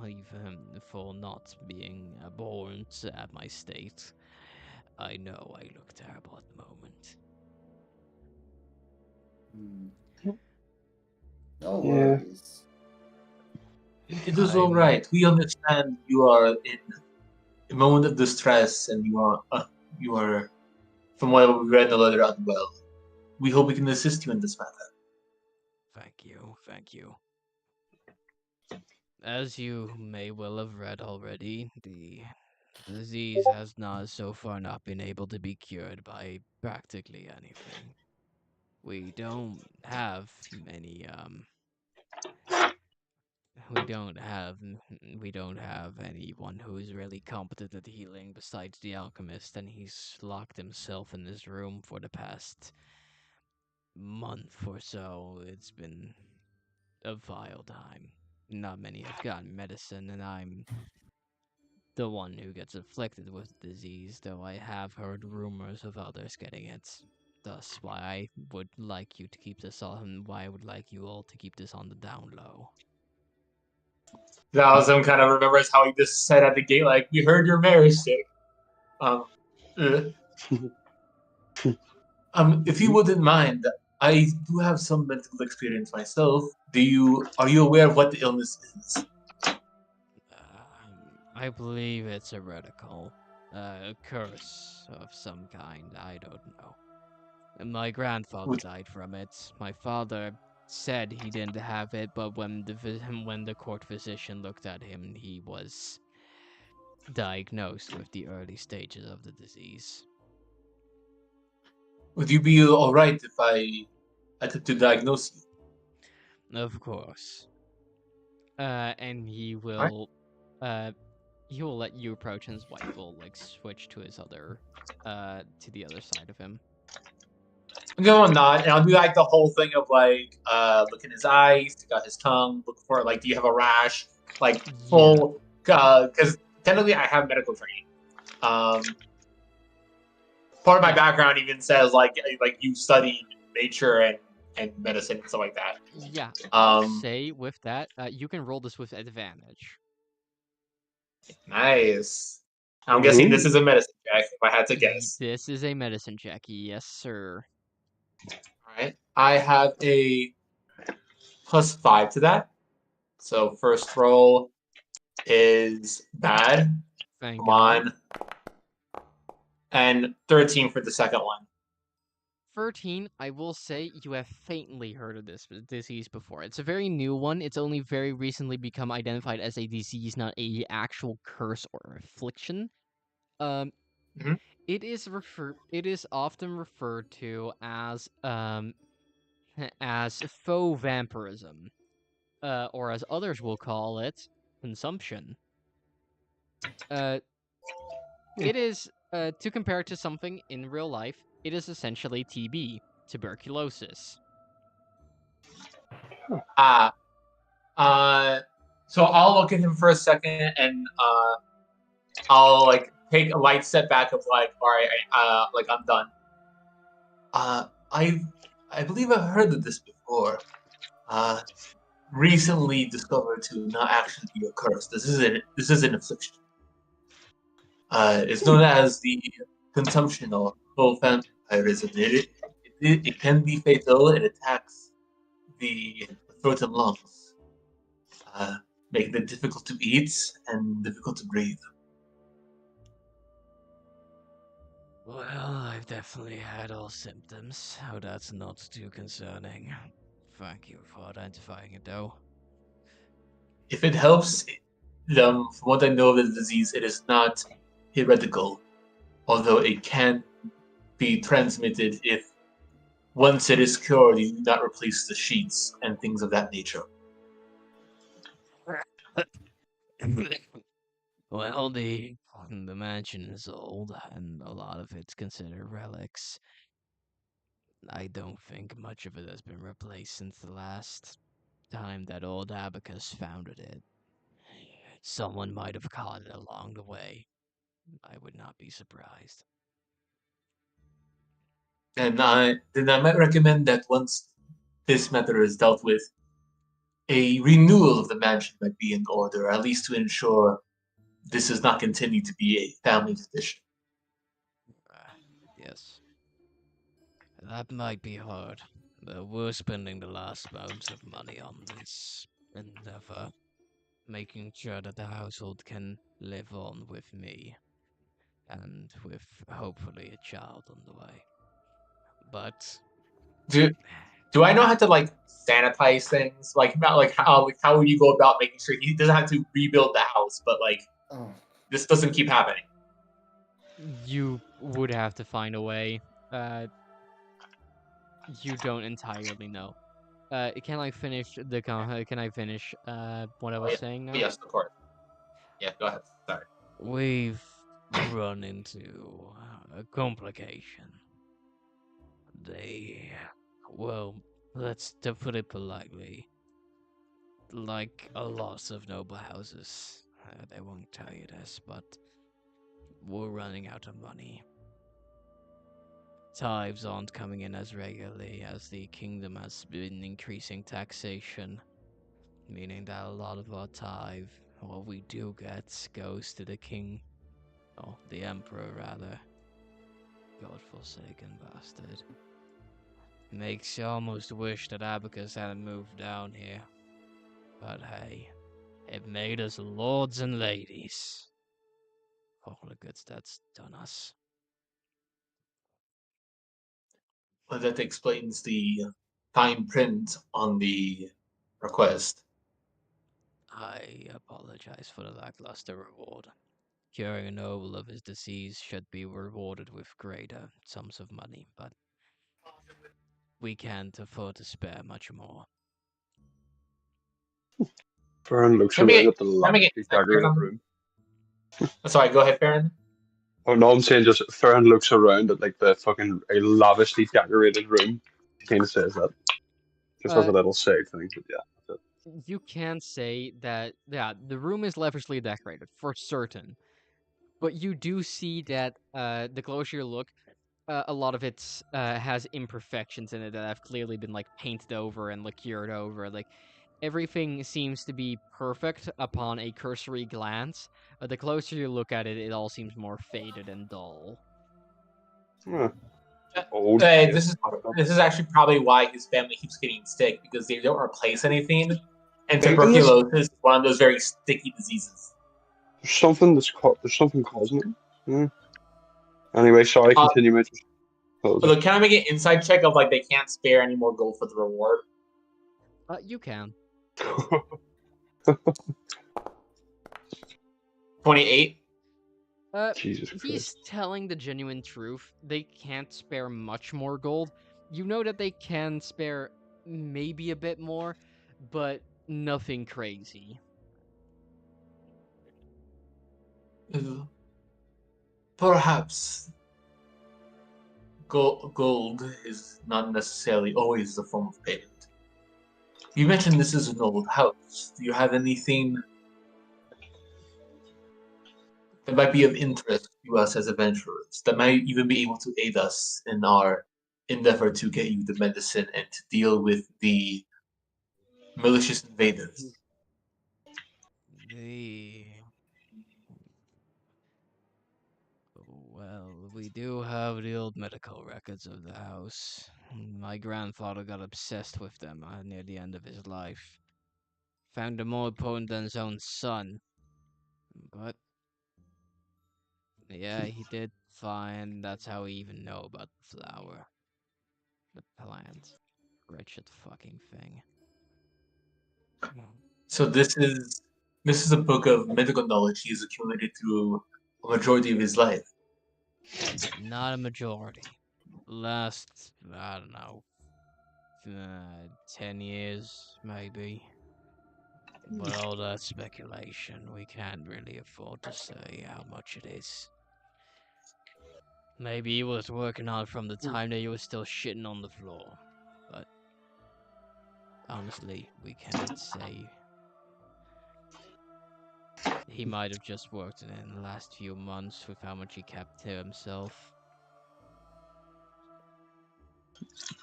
not being abhorrent at my state. I know I look terrible at the moment. No Yeah. worries. It is all right. We understand you are in a moment of distress, and you are, from what we read in the letter, unwell. We hope we can assist you in this matter. Thank you, thank you. As you may well have read already, the disease has not so far not been able to be cured by practically anything. We don't have many we don't have anyone who is really competent at healing besides the alchemist, and he's locked himself in his room for the past month or so. It's been a vile time. Not many have gotten medicine, and I'm the one who gets afflicted with the disease, though I have heard rumors of others getting it. Thus, why I would like you to keep this on. Why I would like you all to keep this on the down low. Salasim kind of remembers how he just said at the gate, like, "We heard your marriage sick." Uh, if you wouldn't mind, I do have some medical experience myself. Are you aware of what the illness is? I believe it's heretical. A curse of some kind. I don't know. And my grandfather died from it. My father said he didn't have it, but when the court physician looked at him, he was diagnosed with the early stages of the disease. Would you be all right if I attempt to diagnose you? Of course. And he will let you approach, and his wife will like switch to the other side of him. I'm gonna nod, and I'll do like the whole thing of like look in his eyes, stick out his tongue, look for like, do you have a rash? Like full, because technically I have medical training. Part of my background even says like you studied nature and medicine and stuff like that. Yeah. Say with that, you can roll this with advantage. Nice. I'm guessing this is a medicine check, if I had to guess. This is a medicine check, yes, sir. Alright. I have a +5 to that. So first roll is bad. Thank Come God. on. And 13 for the second one. 13, I will say you have faintly heard of this disease before. It's a very new one. It's only very recently become identified as a disease, not a actual curse or affliction. It is often referred to as faux vampirism, or as others will call it, consumption. It is to compare it to something in real life. It is essentially TB, tuberculosis. So I'll look at him for a second, and I'll like take a light step back of like, all right, like I'm done. I believe I've heard of this before. Recently discovered to not actually be a curse. This is an affliction. It's known as the consumption of full vampirism. It can be fatal. It attacks the throat and lungs, making it difficult to eat and difficult to breathe. Well, I've definitely had all symptoms. Oh, that's not too concerning. Thank you for identifying it, though. If it helps, from what I know of the disease, it is not heretical, although it can be transmitted if once it is cured, you do not replace the sheets and things of that nature. Well, the mansion is old, and a lot of it's considered relics. I don't think much of it has been replaced since the last time that old Abacus founded it. Someone might have caught it along the way. I would not be surprised. And then I might recommend that once this matter is dealt with, a renewal of the mansion might be in order, at least to ensure this does not continue to be a family tradition. Yes. That might be hard. But we're spending the last amounts of money on this endeavor, making sure that the household can live on with me, and with hopefully a child on the way. But Do I know how to like sanitize things? Like how would you go about making sure he doesn't have to rebuild the house, but like this doesn't keep happening? You would have to find a way. You don't entirely know. Can I finish can I finish what I was saying now? Yes, of course. Yeah, go ahead. Sorry. We've run into a complication. Well, to put it politely, like a lot of noble houses. They won't tell you this, but we're running out of money. tithes aren't coming in as regularly as the kingdom has been increasing taxation, meaning that a lot of our tithe, what we do get, goes to the king, or the emperor rather. Godforsaken bastard. Makes you almost wish that Abacus hadn't moved down here. But hey, it made us lords and ladies. All the good that's done us. Well, that explains the fine print on the request. I apologize for the lackluster reward. Curing a noble of his disease should be rewarded with greater sums of money, but we can't afford to spare much more. Ferran looks Can I around make at the can I make lavishly an insight check decorated on? room. Sorry, go ahead, Farron. Oh no, I'm saying just Ferran looks around at like the fucking a lavishly decorated room. Kind of says that. Just as a little side thing, but yeah. That's it. You can say that, yeah, the room is lavishly decorated, for certain. But you do see that the closer you look, a lot of it has imperfections in it that have clearly been like painted over and lacquered over. Like everything seems to be perfect upon a cursory glance, but the closer you look at it, it all seems more faded and dull. Yeah. Old. This is actually probably why his family keeps getting sick, because they don't replace anything, and tuberculosis is one of those very sticky diseases. There's something there's something causing it. Yeah. Anyway, sorry, continue, Mitch. Look, can I make an inside check of like they can't spare any more gold for the reward? You can. 28. Jesus Christ. He's telling the genuine truth. They can't spare much more gold. You know that they can spare maybe a bit more, but nothing crazy. Perhaps gold is not necessarily always the form of payment. You mentioned this is an old house. Do you have anything that might be of interest to us as adventurers, that might even be able to aid us in our endeavor to get you the medicine and to deal with the malicious invaders? Well, we do have the old medical records of the house. My grandfather got obsessed with them near the end of his life. Found them more important than his own son. But, yeah, he did find that's how we even know about the flower. The plant. Wretched fucking thing. So this is a book of medical knowledge he has accumulated through a majority of his life. Not a majority. Last, I don't know, 10 years, maybe. But all that speculation, we can't really afford to say how much it is. Maybe he was working on it from the time that he was still shitting on the floor. But honestly, we can't say. He might have just worked in it in the last few months with how much he kept to himself.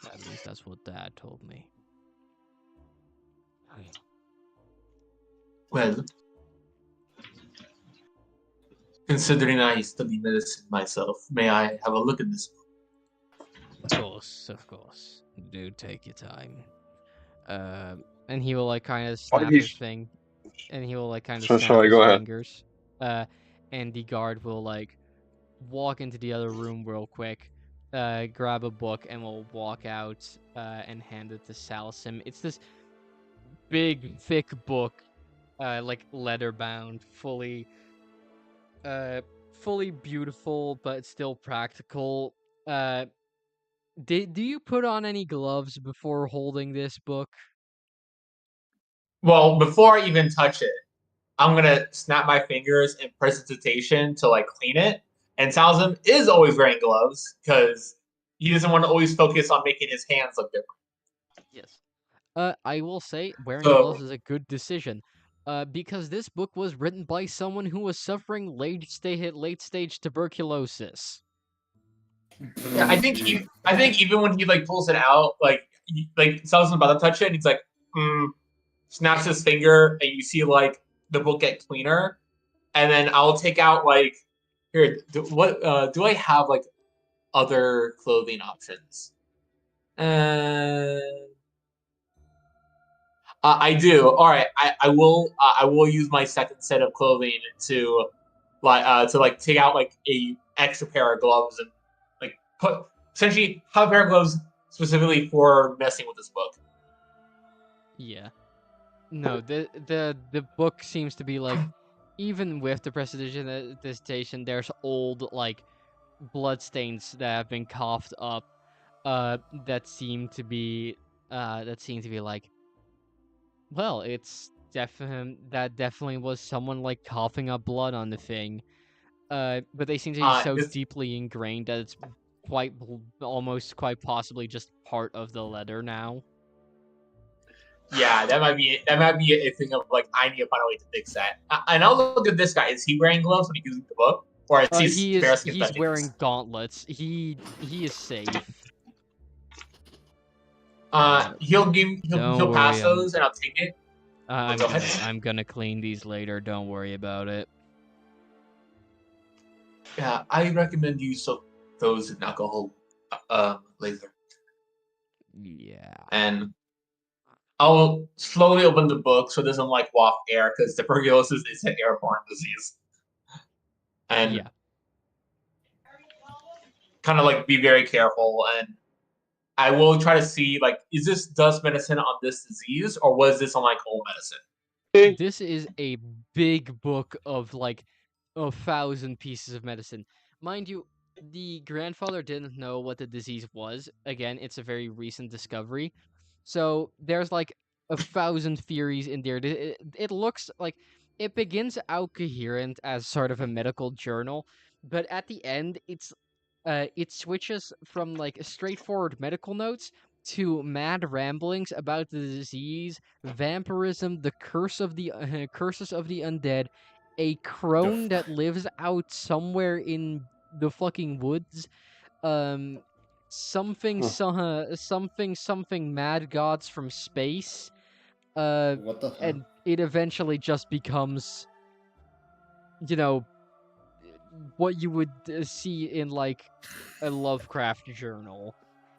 At least that's what Dad told me. Well, considering I study medicine myself, may I have a look at this book? Of course. Do take your time. And he will like kind of snap his thing, and he will like kind of snap his fingers. And the guard will like walk into the other room real quick, grab a book, and will walk out and hand it to Salasim. It's this big, thick book, like leather bound, fully beautiful, but still practical. Do you put on any gloves before holding this book? Well, before I even touch it, I'm gonna snap my fingers in precipitation to like clean it. And Salzim is always wearing gloves because he doesn't want to always focus on making his hands look different. Yes. I will say wearing gloves is a good decision. Because this book was written by someone who was suffering late stage tuberculosis. Yeah, I think even when he like pulls it out, like Salasim about to touch it, and he's like, snaps his finger, and you see like the book get cleaner, and then I'll take out like here. Do I have like other clothing options? Uh, I do. All right, I will use my second set of clothing to like take out like a extra pair of gloves and like put essentially have a pair of gloves specifically for messing with this book. Yeah. No, the book seems to be like, even with the prestidigitation, there's old like bloodstains that have been coughed up, that seem to be like, well, that definitely was someone like coughing up blood on the thing. But they seem to be so This deeply ingrained that it's almost quite possibly just part of the letter now. Yeah, that might be a thing of like I need to find a way to fix that. And I'll look at this guy. Is he wearing gloves when he's using the book, or is he bearskin He's touching wearing this? gauntlets. He is safe. He'll Don't worry, pass those, and I'll take it. Go ahead. I'm gonna clean these later. Don't worry about it. Yeah, I recommend you soak those in alcohol later. Yeah. And I'll slowly open the book so it doesn't like waft air because tuberculosis is an airborne disease. And Yeah. kind of like be very careful. And I will try to see like, is this dust medicine on this disease or was this on like old medicine? This is a big book of like 1,000 pieces of medicine. Mind you, the grandfather didn't know what the disease was. Again, it's a very recent discovery. So there's like 1,000 theories in there. It looks like it begins out coherent as sort of a medical journal, but at the end, it switches from like straightforward medical notes to mad ramblings about the disease, vampirism, the curses of the undead, a crone that lives out somewhere in the fucking woods, um, something mad gods from space, What the hell? and it eventually just becomes, you know, what you would see in like a Lovecraft journal.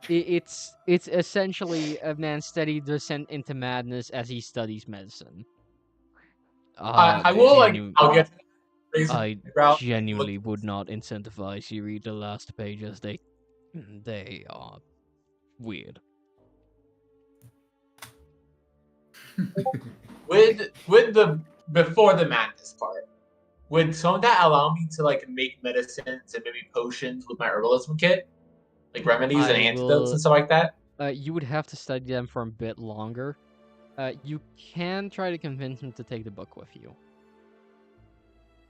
It's essentially a man's steady descent into madness as he studies medicine. I will like I'll get raise an I eyebrow like look genuinely would not incentivize you read the last pages. They are weird. with the before the madness part. Would some of that allow me to like make medicines and maybe potions with my herbalism kit, like remedies and I antidotes will. and stuff like that? You would have to study them for a bit longer. You can try to convince him to take the book with you.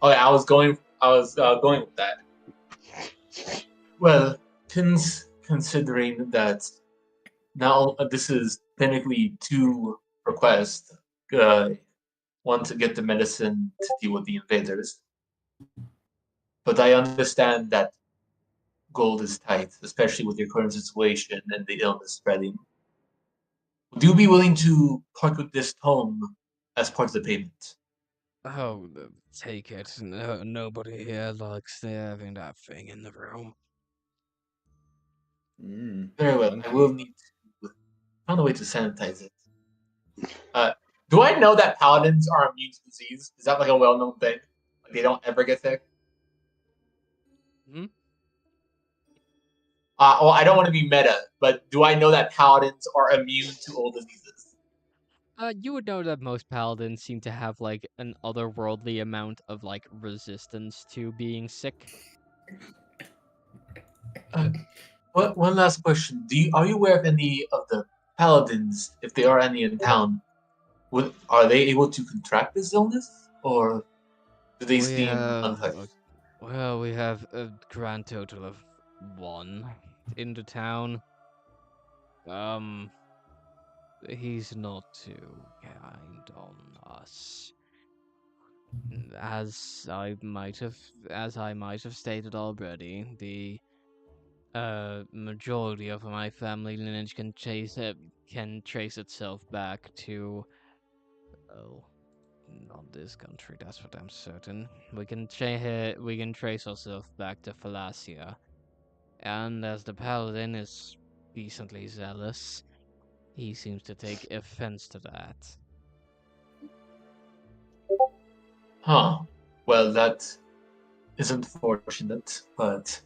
Oh yeah, I was going with that. Well, considering that now this is technically two requests. One to get the medicine to deal with the invaders, but I understand that gold is tight, especially with your current situation and the illness spreading. Would you be willing to part with this tome as part of the payment? Oh, take it. No, nobody here likes having that thing in the room. Very well. I will need to find a way to sanitize it. Do I know that paladins are immune to disease? Is that like a well-known thing? Like they don't ever get sick? Hmm? Well, I don't want to be meta, but do I know that paladins are immune to all diseases? You would know that most paladins seem to have like an otherworldly amount of like resistance to being sick. One last question: are you aware of any of the paladins, if there are any in town? Are they able to contract this illness, or do they seem untouched? We have a grand total of one in the town. He's not too kind on us. As I might have stated already, majority of my family lineage can trace itself back to, oh, not this country. That's what I'm certain. We can trace ourselves back to Phalasia, and as the paladin is decently zealous, he seems to take offense to that. Huh. Well, that is unfortunate, but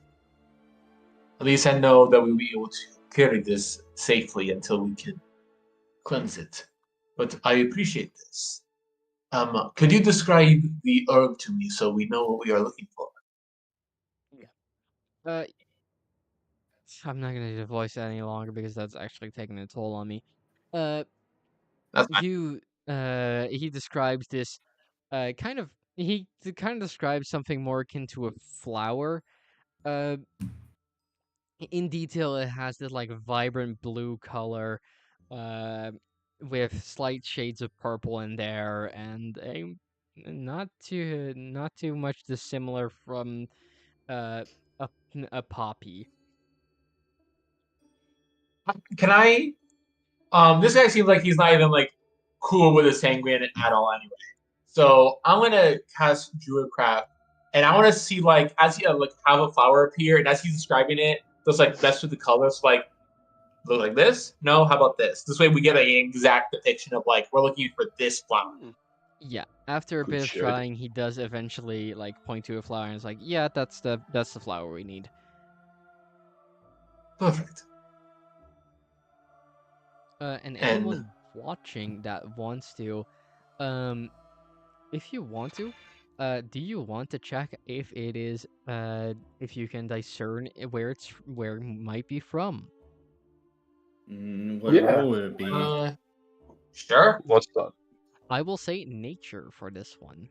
at least I know that we'll be able to carry this safely until we can cleanse it. But I appreciate this. Could you describe the herb to me so we know what we are looking for? Uh, I'm not gonna do the voice any longer because that's actually taking a toll on me. Uh, That's fine. he describes this, kind of describes something more akin to a flower. Uh, in detail, it has this like vibrant blue color, uh, with slight shades of purple in there, and a not too much dissimilar from uh a a poppy. Can I? This guy seems like he's not even like cool with a sanguine at all. Anyway, so I'm gonna cast Druidcraft, and I want to see like as he like have a flower appear, and as he's describing it, just like best with the colors, like look like this. No, how about this? This way we get like, an exact depiction of like we're looking for this flower. Yeah, after a Good bit of shit. trying, he does eventually like point to a flower and is like, "Yeah, that's the flower we need." Perfect. And And anyone watching that wants to, um, if you want to, do you want to check if it is, if you can discern where it might be from? What Yeah. role would it be? sure. What's that? I will say nature for this one.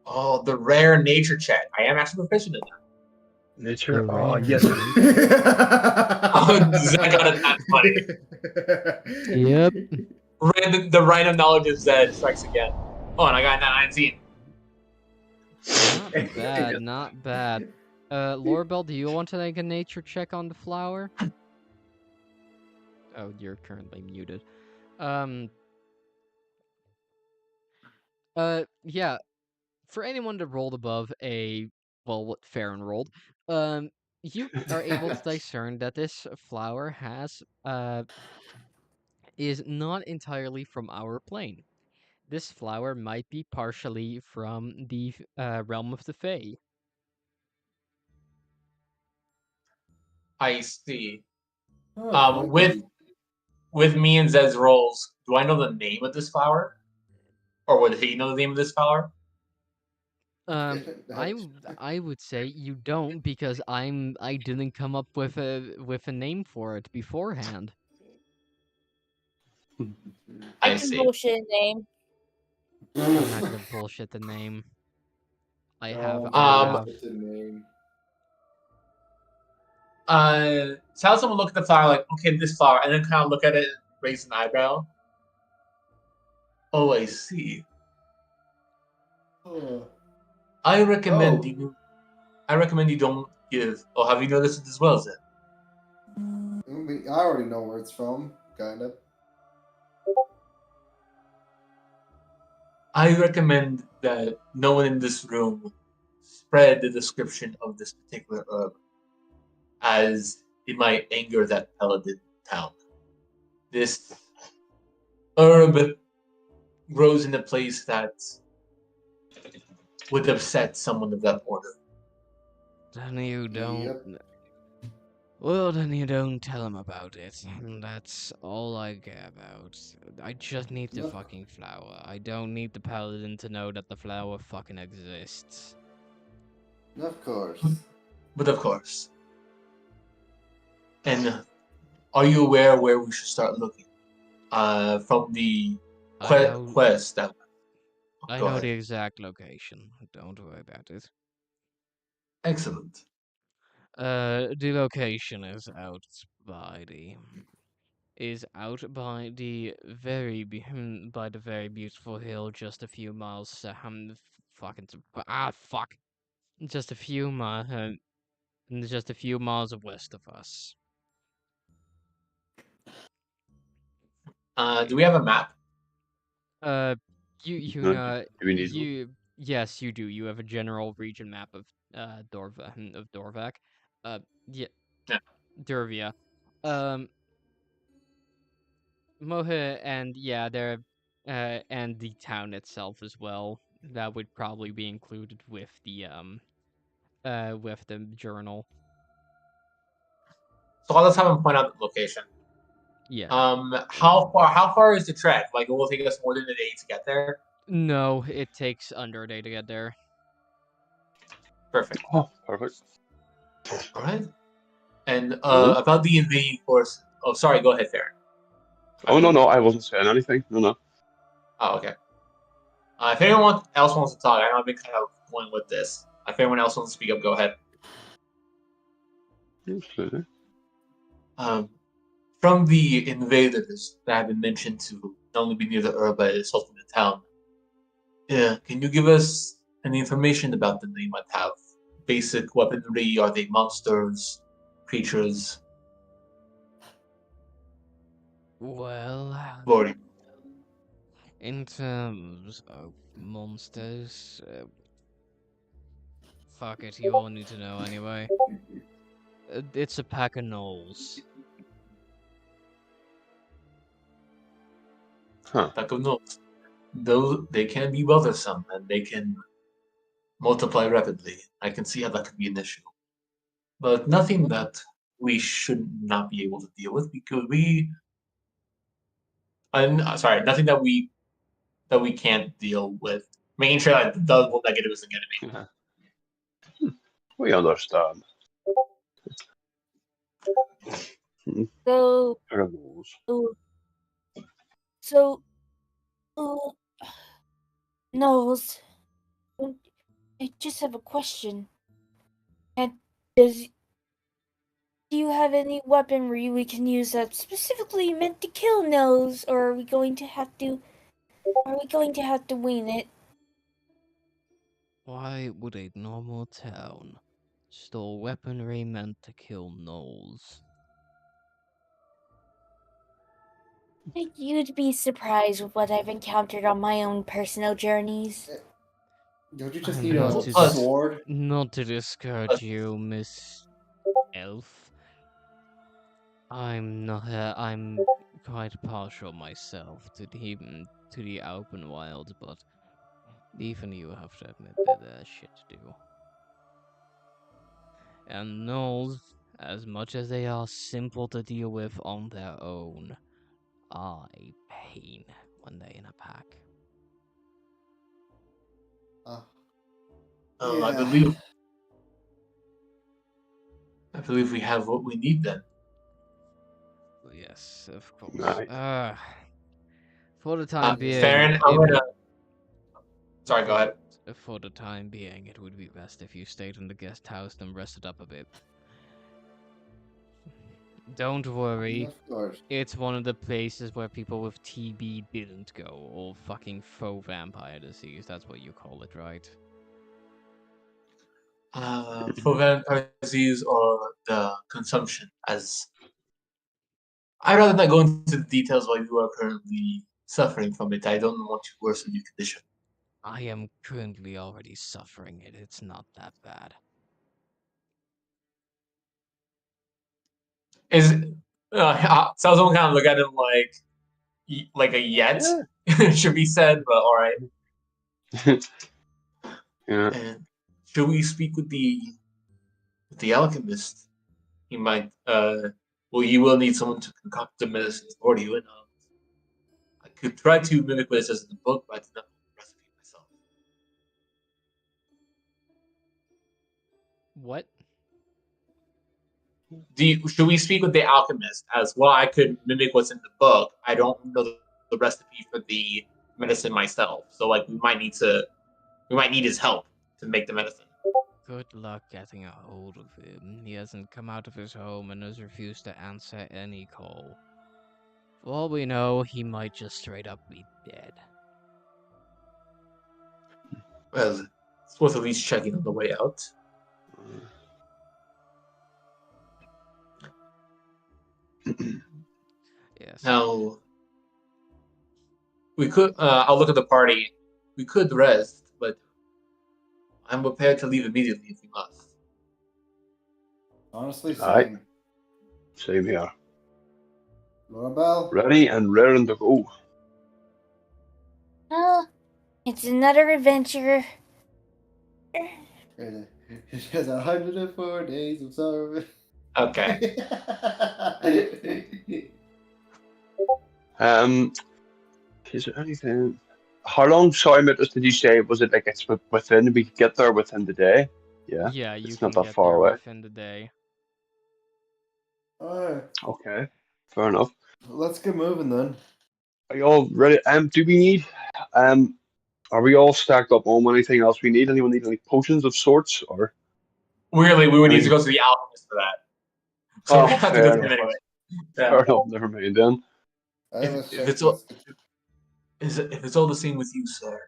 Oh, the rare nature check. I am actually proficient in that. Nature. The Oh, rare yes. Oh, Zed got it that funny. Yep. The random knowledge of Zed strikes again. Oh, and I got that 19. Not bad, not bad. Lorabelle, do you want to make a nature check on the flower? Oh, you're currently muted. Yeah. For anyone that rolled above what Ferran rolled, you are able to discern that this flower is not entirely from our plane. This flower might be partially from the realm of the Fae. I see. Oh, With funky. me and Zed's rolls, do I know the name of this flower, or would he know the name of this flower? Um, I would say you don't because I didn't come up with a name for it beforehand. I I can see. bullshit name. I'm not gonna bullshit the name. Oh, I Um, have. it's a name. Tell someone look at the flower like, okay, this flower, and then kind of look at it and raise an eyebrow. Oh, I see. Oh. I recommend Oh. you. I recommend you don't give. Oh, have you noticed it as well, Zed? I already know where it's from, kind of. I recommend that no one in this room spread the description of this particular herb, as it might anger that paladin town. This herb grows in a place that would upset someone of that order. Then you don't. Yep. Well, then you don't tell him about it. That's all I care about. I just need the No, fucking flower. I don't need the paladin to know that the flower fucking exists. of course. But of course. And are you aware where we should start looking? From the I know. quest that. I Go know the ahead. exact location. Don't worry about it. Excellent. The location is out by the by the very beautiful hill, just a few miles. Fuck, just a few miles. and it's just a few miles west of us. Do we have a map? You No, know, do we need one? yes, you do. You have a general region map of Dorvac. Uh, yeah, Yeah. Dervia. Um, Mohe and yeah, there, and the town itself as well. That would probably be included with the journal. So I'll just have him point out the location. Yeah. How far is the trek? Like, it will take us more than a day to get there. No, it takes under a day to get there. Perfect. Oh, perfect. All right. And Mhm. about the invading force. Oh, sorry. Go ahead, Ferran. Oh, no, I wasn't saying anything. No. Oh, okay. If anyone else wants to talk, I know I've been kind of going with this. If anyone else wants to speak up, go ahead. Absolutely. From the invaders that have been mentioned to not only be near the herb but also in the town, yeah, can you give us any information about them that you might have? Basic weaponry? Are they monsters, creatures? Well, Or in terms of monsters, fuck it, you all need to know anyway. It's a pack of gnolls. Huh. lack of notes. Though they can be bothersome and they can multiply rapidly. I can see how that could be an issue. But nothing that we should not be able to deal with because sorry, nothing that we can't deal with. Making sure that the double negative is an enemy. Yeah. We understand. So, There are rules. so, uh, Knowles, I just have a question. And do you have any weaponry we can use that's specifically meant to kill Nose, or are we going to have to wing it? Why would a normal town store weaponry meant to kill gnolls? Think you'd be surprised with what I've encountered on my own personal journeys. Don't you just I'm need not a to sword? not to discourage you, Miss Elf. I'm quite partial myself to the open wild, but even you have to admit that there's shit to do. And gnolls, as much as they are simple to deal with on their own, are a pain when they're in a pack. I Yeah. believe we have what we need then. Yes, of course. Right. For the time being, Farron, I'm gonna. Sorry, go ahead. For the time being, it would be best if you stayed in the guest house and rested up a bit. Don't worry, Of course. it's one of the places where people with TB didn't go, or fucking faux vampire disease, that's what you call it, right? For vampire disease or the consumption, as I'd rather not go into the details while you are currently suffering from it. I don't want to worsen your condition. I am currently already suffering it, it's not that bad. Sounds kind of look at him like a yet should be said, but all right. Yeah. And should we speak with the alchemist? He might. Well, you will need someone to concoct the medicines for you, and I could try to mimic what it says in the book, but I did not know the recipe myself. What? Should we speak with the alchemist as well? I could mimic what's in the book. I don't know the recipe for the medicine myself, so like we might need his help to make the medicine. Good luck getting a hold of him. He hasn't come out of his home and has refused to answer any call. For all we know, he might just straight up be dead. Well, it's worth at least checking on the way out. Yes. Now, we could. I'll look at the party. We could rest, but I'm prepared to leave immediately if we must. Honestly, Aye. same. Same here. Lorabelle? Ready and raring to go. Oh, it's another adventure. It has 104 days of service. Okay. Is there anything? How long? Sorry, Mitters, did you say? Was it like it's within? We could get there within the day. Yeah, Yeah, you it's not can that get far there away. within the day. Alright, Okay, fair enough. let's get moving then. Are you all ready? Do we need? Um, are we all stacked up on anything else we need? Anyone need any potions of sorts or? Weirdly, we would need to Any... go to the alchemist for that. So Oh, we have to go fair to him enough. anyway. Fair Yeah. enough. Never mind then. Let's If check it's all, this. if it's all the same with you, sir,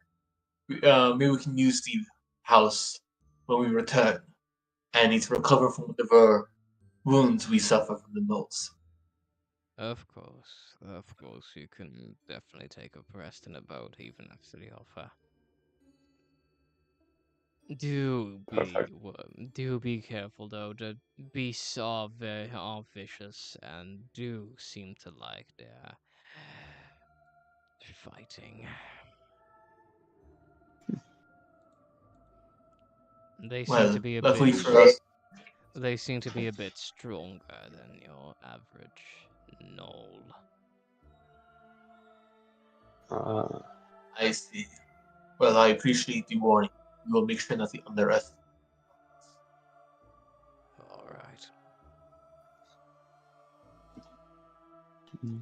maybe we can use the house when we return and need to recover from whatever wounds we suffer from the knolls. Of course, you can definitely take a rest in a boat even after the offer. Perfect. Do be careful though. The beasts are vicious and do seem to like their fighting. They seem to Well, be a luckily bit. for us, They seem to be a bit stronger than your average gnoll. Uh, I see. Well, I appreciate the warning. We will make sure not to underestimate. All right.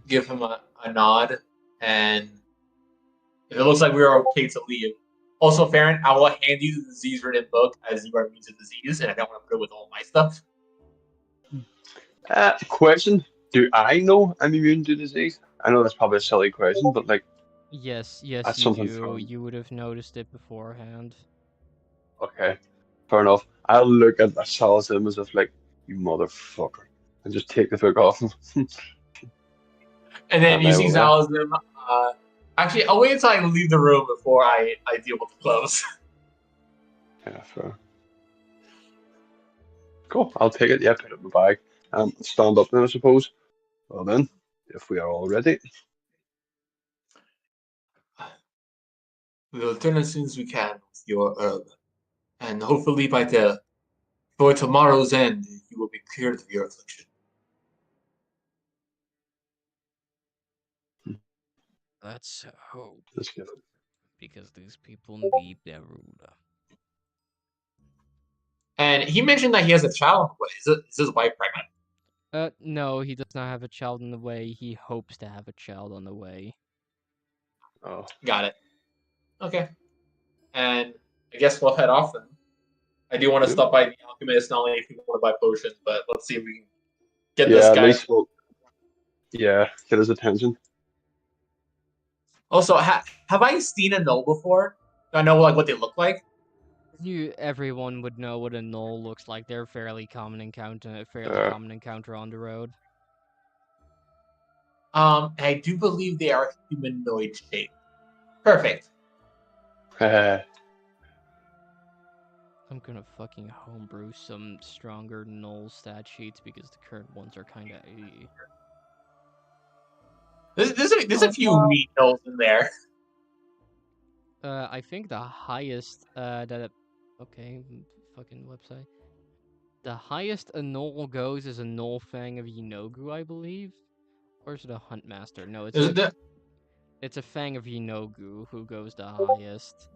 Give him a nod, and if it looks like we are okay to leave. Also, Farron, I will hand you the disease-ridden book as you are immune to disease, and I don't want to put it with all my stuff. question: do I know I'm immune to disease? I know that's probably a silly question, but like Yes, that's you something do. from. You would have noticed it beforehand. Okay, fair enough. I'll look at Salasim as if like you motherfucker, and just take the book off him. And then And you I see will. Salasim. Actually, I'll wait until I leave the room before I deal with the clothes. Yeah, fair. Cool. I'll take it. Yeah, put it in my bag. Stand up then, I suppose. Well then, if we are all ready. We will return as soon as we can with your herb, and hopefully for tomorrow's end, you will be cured of your affliction. Let's hope, Let's give it. because these people need their ruler. And he mentioned that he has a child on the way. Is his wife pregnant? No, he does not have a child on the way. He hopes to have a child on the way. Oh, Got it. Okay. And I guess we'll head off then. I do want to yeah. stop by the alchemist, not only if we want to buy potions, but let's see if we can get this Yeah, at guy. least we'll. Yeah, get his attention. Also, have I seen a gnoll before? Do I know like what they look like? Everyone would know what a gnoll looks like. They're fairly common Uh, encounter on the road. I do believe they are humanoid shaped. Perfect. I'm gonna fucking homebrew some stronger gnoll stat sheets because the current ones are kinda There's a few meat gnolls in there. I think the highest okay, fucking website. The highest a gnoll goes is a gnoll fang of Yinogu, I believe. Or is it a huntmaster? No, it's a fang of Yinogu who goes the highest.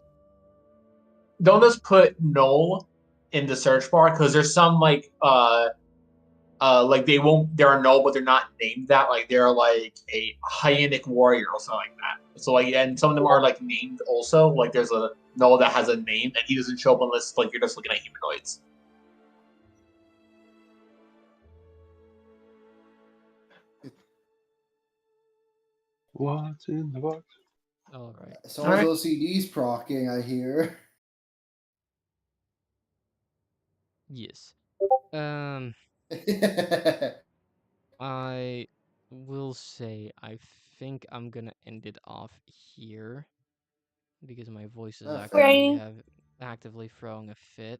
Don't just put gnoll in the search bar because there's some like they're gnoll but they're not named that, like they're like a hyenic warrior or something like that. So like, and some of them are like named also, like there's a gnoll that has a name and he doesn't show up unless like you're just looking at humanoids. What's in the box? Alright. Someone's Alright. OCD's procking, I hear. Yes. I will say I think I'm gonna end it off here because my voice is Fair. actively throwing a fit.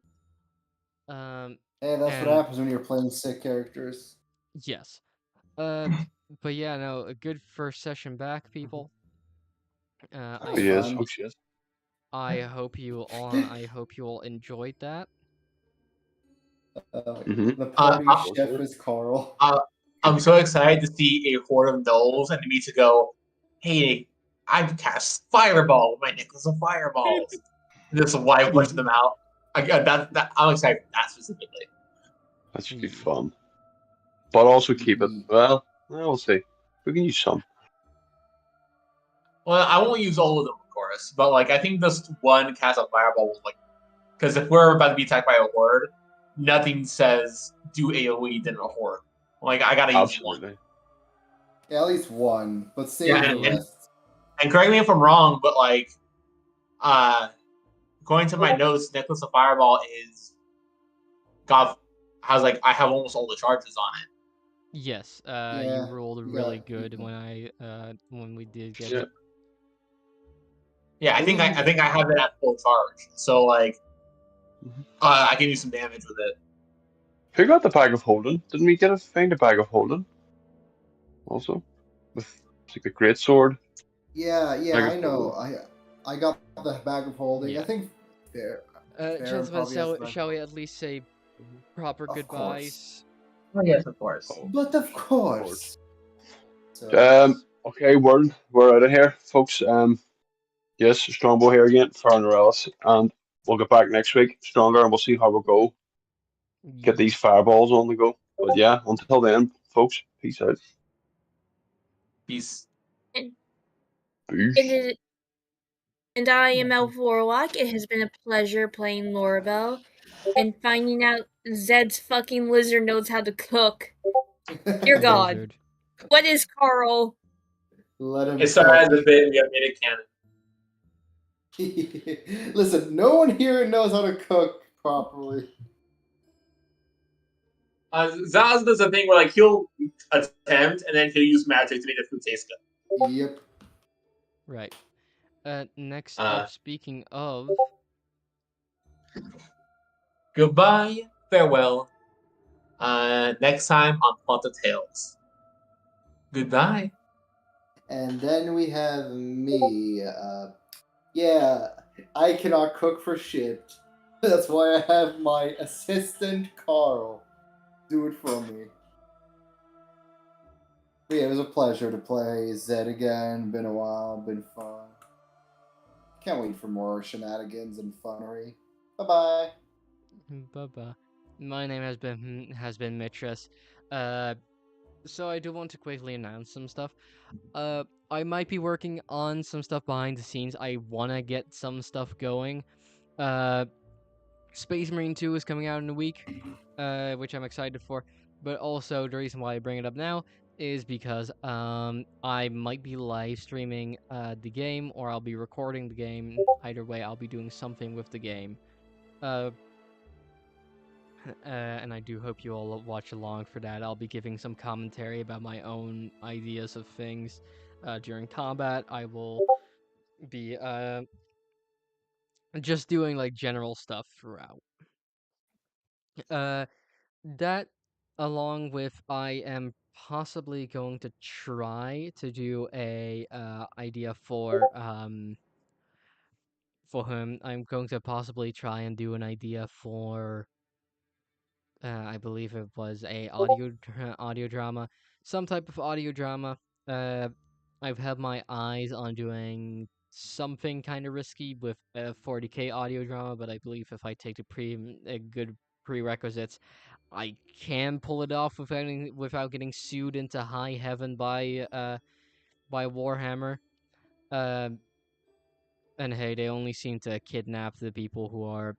Um, Hey, that's what and happens when you're playing sick characters. yes. Uh, but yeah, no, a good first session back, people. That Oh was I yes, fun. oh yes. I hope you all enjoyed that. Mm-hmm. The Uh, party uh, chef is Carl. I'm so excited to see a horde of gnolls and me to go, hey, I've cast Fireball with my necklace of fireballs. Just wipe a bunch of them out. I'm excited for that specifically. That should be Yeah. fun. But also keep it. Mhm. Well, we'll see. We can use some. Well, I won't use all of them, of course, but like I think this one cast of Fireball will because if we're about to be attacked by a horde, nothing says do AOE than a horde. Like I gotta use one. Absolutely. Yeah, at least one, but Yeah, save the Yeah. rest. and correct me if I'm wrong, but like according to my notes, Necklace of Fireball is got has like I have almost all the charges on it. Yes. You Yeah, rolled you really got good when we did get Yeah. it. Yeah, I think I think I have it at full charge. So like Mhm. I can do some damage with it. Who got the bag of holding? Didn't we get a find a bag of holding also with like the great sword? Yeah, Bag of I know. holding. I got the bag of holding. I Yeah. think Ferran Gentlemen, probably has the bag. shall we at least say proper Of course. goodbyes? Oh yes, of course. Oh, But of course. course. So Okay, we're out of here, folks. Yes, Strongbow here again for Norellis, and we'll get back next week stronger, and we'll see how we go. Get these fireballs on the go. But yeah, until then, folks, peace out. Peace. And, Boosh. and I am Elfwarlock. It has been a pleasure playing Lorabelle and finding out Zed's fucking lizard knows how to cook. Dear God. Lizard. What is Carl? let him It started as cook. a bit and we have made it canon. Listen, no one here knows how to cook properly. Zaz does a thing where like he'll attempt and then he'll use magic to make the food taste good. Yep. Right. Next up, speaking of, Goodbye, farewell. Next time on Plot Tales. Goodbye. And then we have me. Yeah, I cannot cook for shit. That's why I have my assistant Carl do it for me. But yeah, it was a pleasure to play Zed again. Been a while, been fun. Can't wait for more shenanigans and funnery. Bye bye. bye. My name has been Mitras. So I do want to quickly announce some stuff. I might be working on some stuff behind the scenes. I wanna get some stuff going. Space Marine 2 is coming out in a week, which I'm excited for. But also the reason why I bring it up now is because I might be live streaming the game, or I'll be recording the game. Either way, I'll be doing something with the game. And I do hope you all watch along for that. I'll be giving some commentary about my own ideas of things during combat. I will be just doing like general stuff throughout. That along with I am possibly going to try to do a idea for him. I'm going to possibly try and do an idea for I believe it was a audio drama, some type of audio drama. Uh, I've had my eyes on doing something kind of risky with a 40k audio drama, but I believe if I take a good prerequisites, I can pull it off without getting sued into high heaven by Warhammer. Um, and hey, they only seem to kidnap the people who are,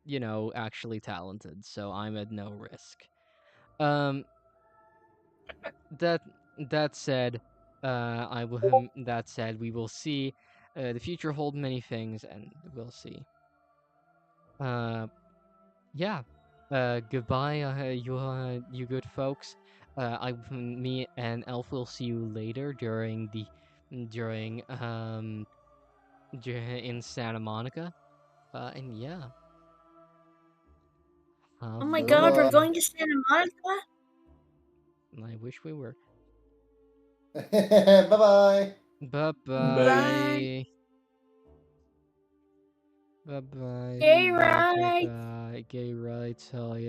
actually talented, so I'm at no risk. Um, that that said, that said, we will see. The future hold many things, and we'll see. Yeah. Goodbye, you good folks. me and Elf will see you later during in Santa Monica. And yeah. Oh my Bye god, we're bye. going to Santa Monica? I wish we were. Bye bye. Bye Bye. bye. Bye bye. Gay Bye rights! bye. Gay rights, hell yeah.